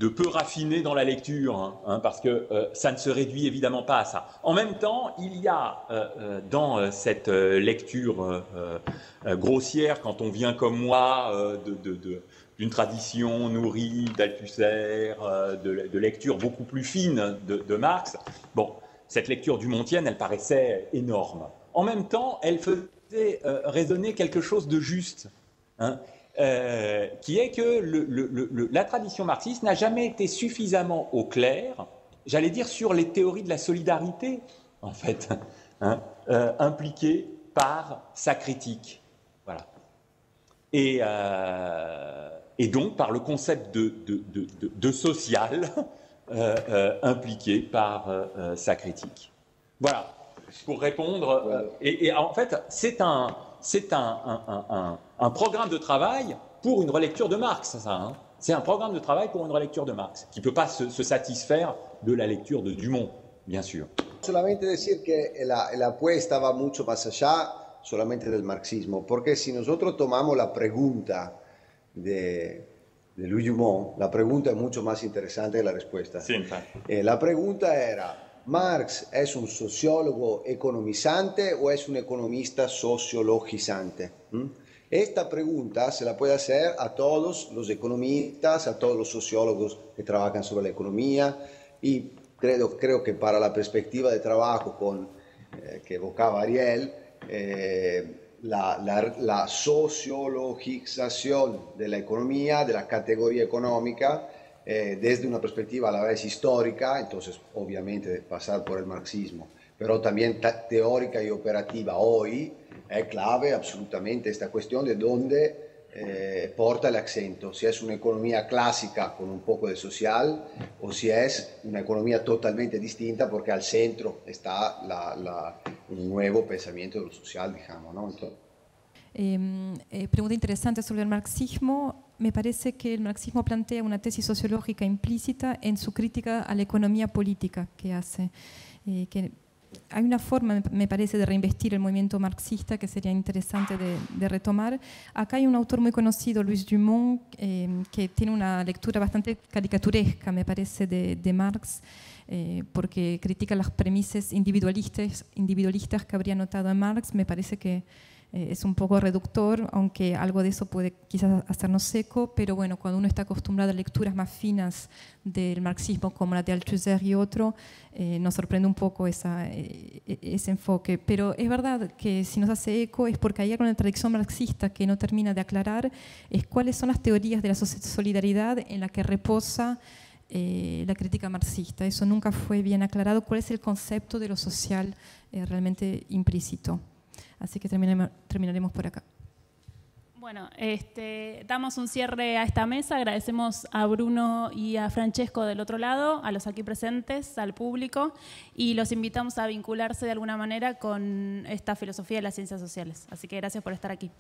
peu raffiné dans la lecture, hein, parce que ça ne se réduit évidemment pas à ça. En même temps, il y a dans cette lecture grossière, quand on vient comme moi d'une tradition nourrie d'Althusser, de lecture beaucoup plus fine de Marx, bon, cette lecture dumontienne, elle paraissait énorme. En même temps, elle faisait résonner quelque chose de juste, hein, qui est que la tradition marxiste n'a jamais été suffisamment au clair, j'allais dire, sur les théories de la solidarité, en fait, hein, impliquées par sa critique. Voilà. Et donc par le concept de social impliqué par sa critique. Voilà, pour répondre. Et en fait, c'est un programme de travail pour une relecture de Marx, ça. Hein. C'est un programme de travail pour une relecture de Marx, qui ne peut pas se satisfaire de la lecture de Dumont, bien sûr. Solamente decir que el apuesta va mucho más allá solamente del marxismo, porque si nosotros tomamos la pregunta de Louis Dumont, la pregunta es mucho más interesante que la respuesta. Sí, la pregunta era, ¿Marx es un sociólogo economizante o es un economista sociologizante? Esta pregunta se la puede hacer a todos los economistas, a todos los sociólogos que trabajan sobre la economía, y creo que para la perspectiva de trabajo que evocaba Ariel, la sociologización de la economía, de la categoría económica, desde una perspectiva a la vez histórica, entonces obviamente pasar por el marxismo, pero también teórica y operativa hoy, es clave absolutamente esta cuestión de dónde porta el acento, si es una economía clásica con un poco de social o si es una economía totalmente distinta porque al centro está un nuevo pensamiento de lo social, digamos, ¿no? Entonces, pregunta interesante sobre el marxismo. Me parece que el marxismo plantea una tesis sociológica implícita en su crítica a la economía política que hace. Que hay una forma, me parece, de reinvestir el movimiento marxista que sería interesante de retomar. Acá hay un autor muy conocido, Louis Dumont, que tiene una lectura bastante caricaturesca, me parece, de Marx, porque critica las premisas individualistas que habría notado en Marx. Me parece que es un poco reductor, aunque algo de eso puede quizás hacernos seco, pero bueno, cuando uno está acostumbrado a lecturas más finas del marxismo como la de Althusser y otro, nos sorprende un poco ese enfoque. Pero es verdad que si nos hace eco es porque hay algo en la tradición marxista que no termina de aclarar, es cuáles son las teorías de la solidaridad en la que reposa la crítica marxista. Eso nunca fue bien aclarado, cuál es el concepto de lo social realmente implícito. Así que terminaremos por acá. Bueno, damos un cierre a esta mesa. Agradecemos a Bruno y a Francesco del otro lado, a los aquí presentes, al público, y los invitamos a vincularse de alguna manera con esta filosofía de las ciencias sociales. Así que gracias por estar aquí.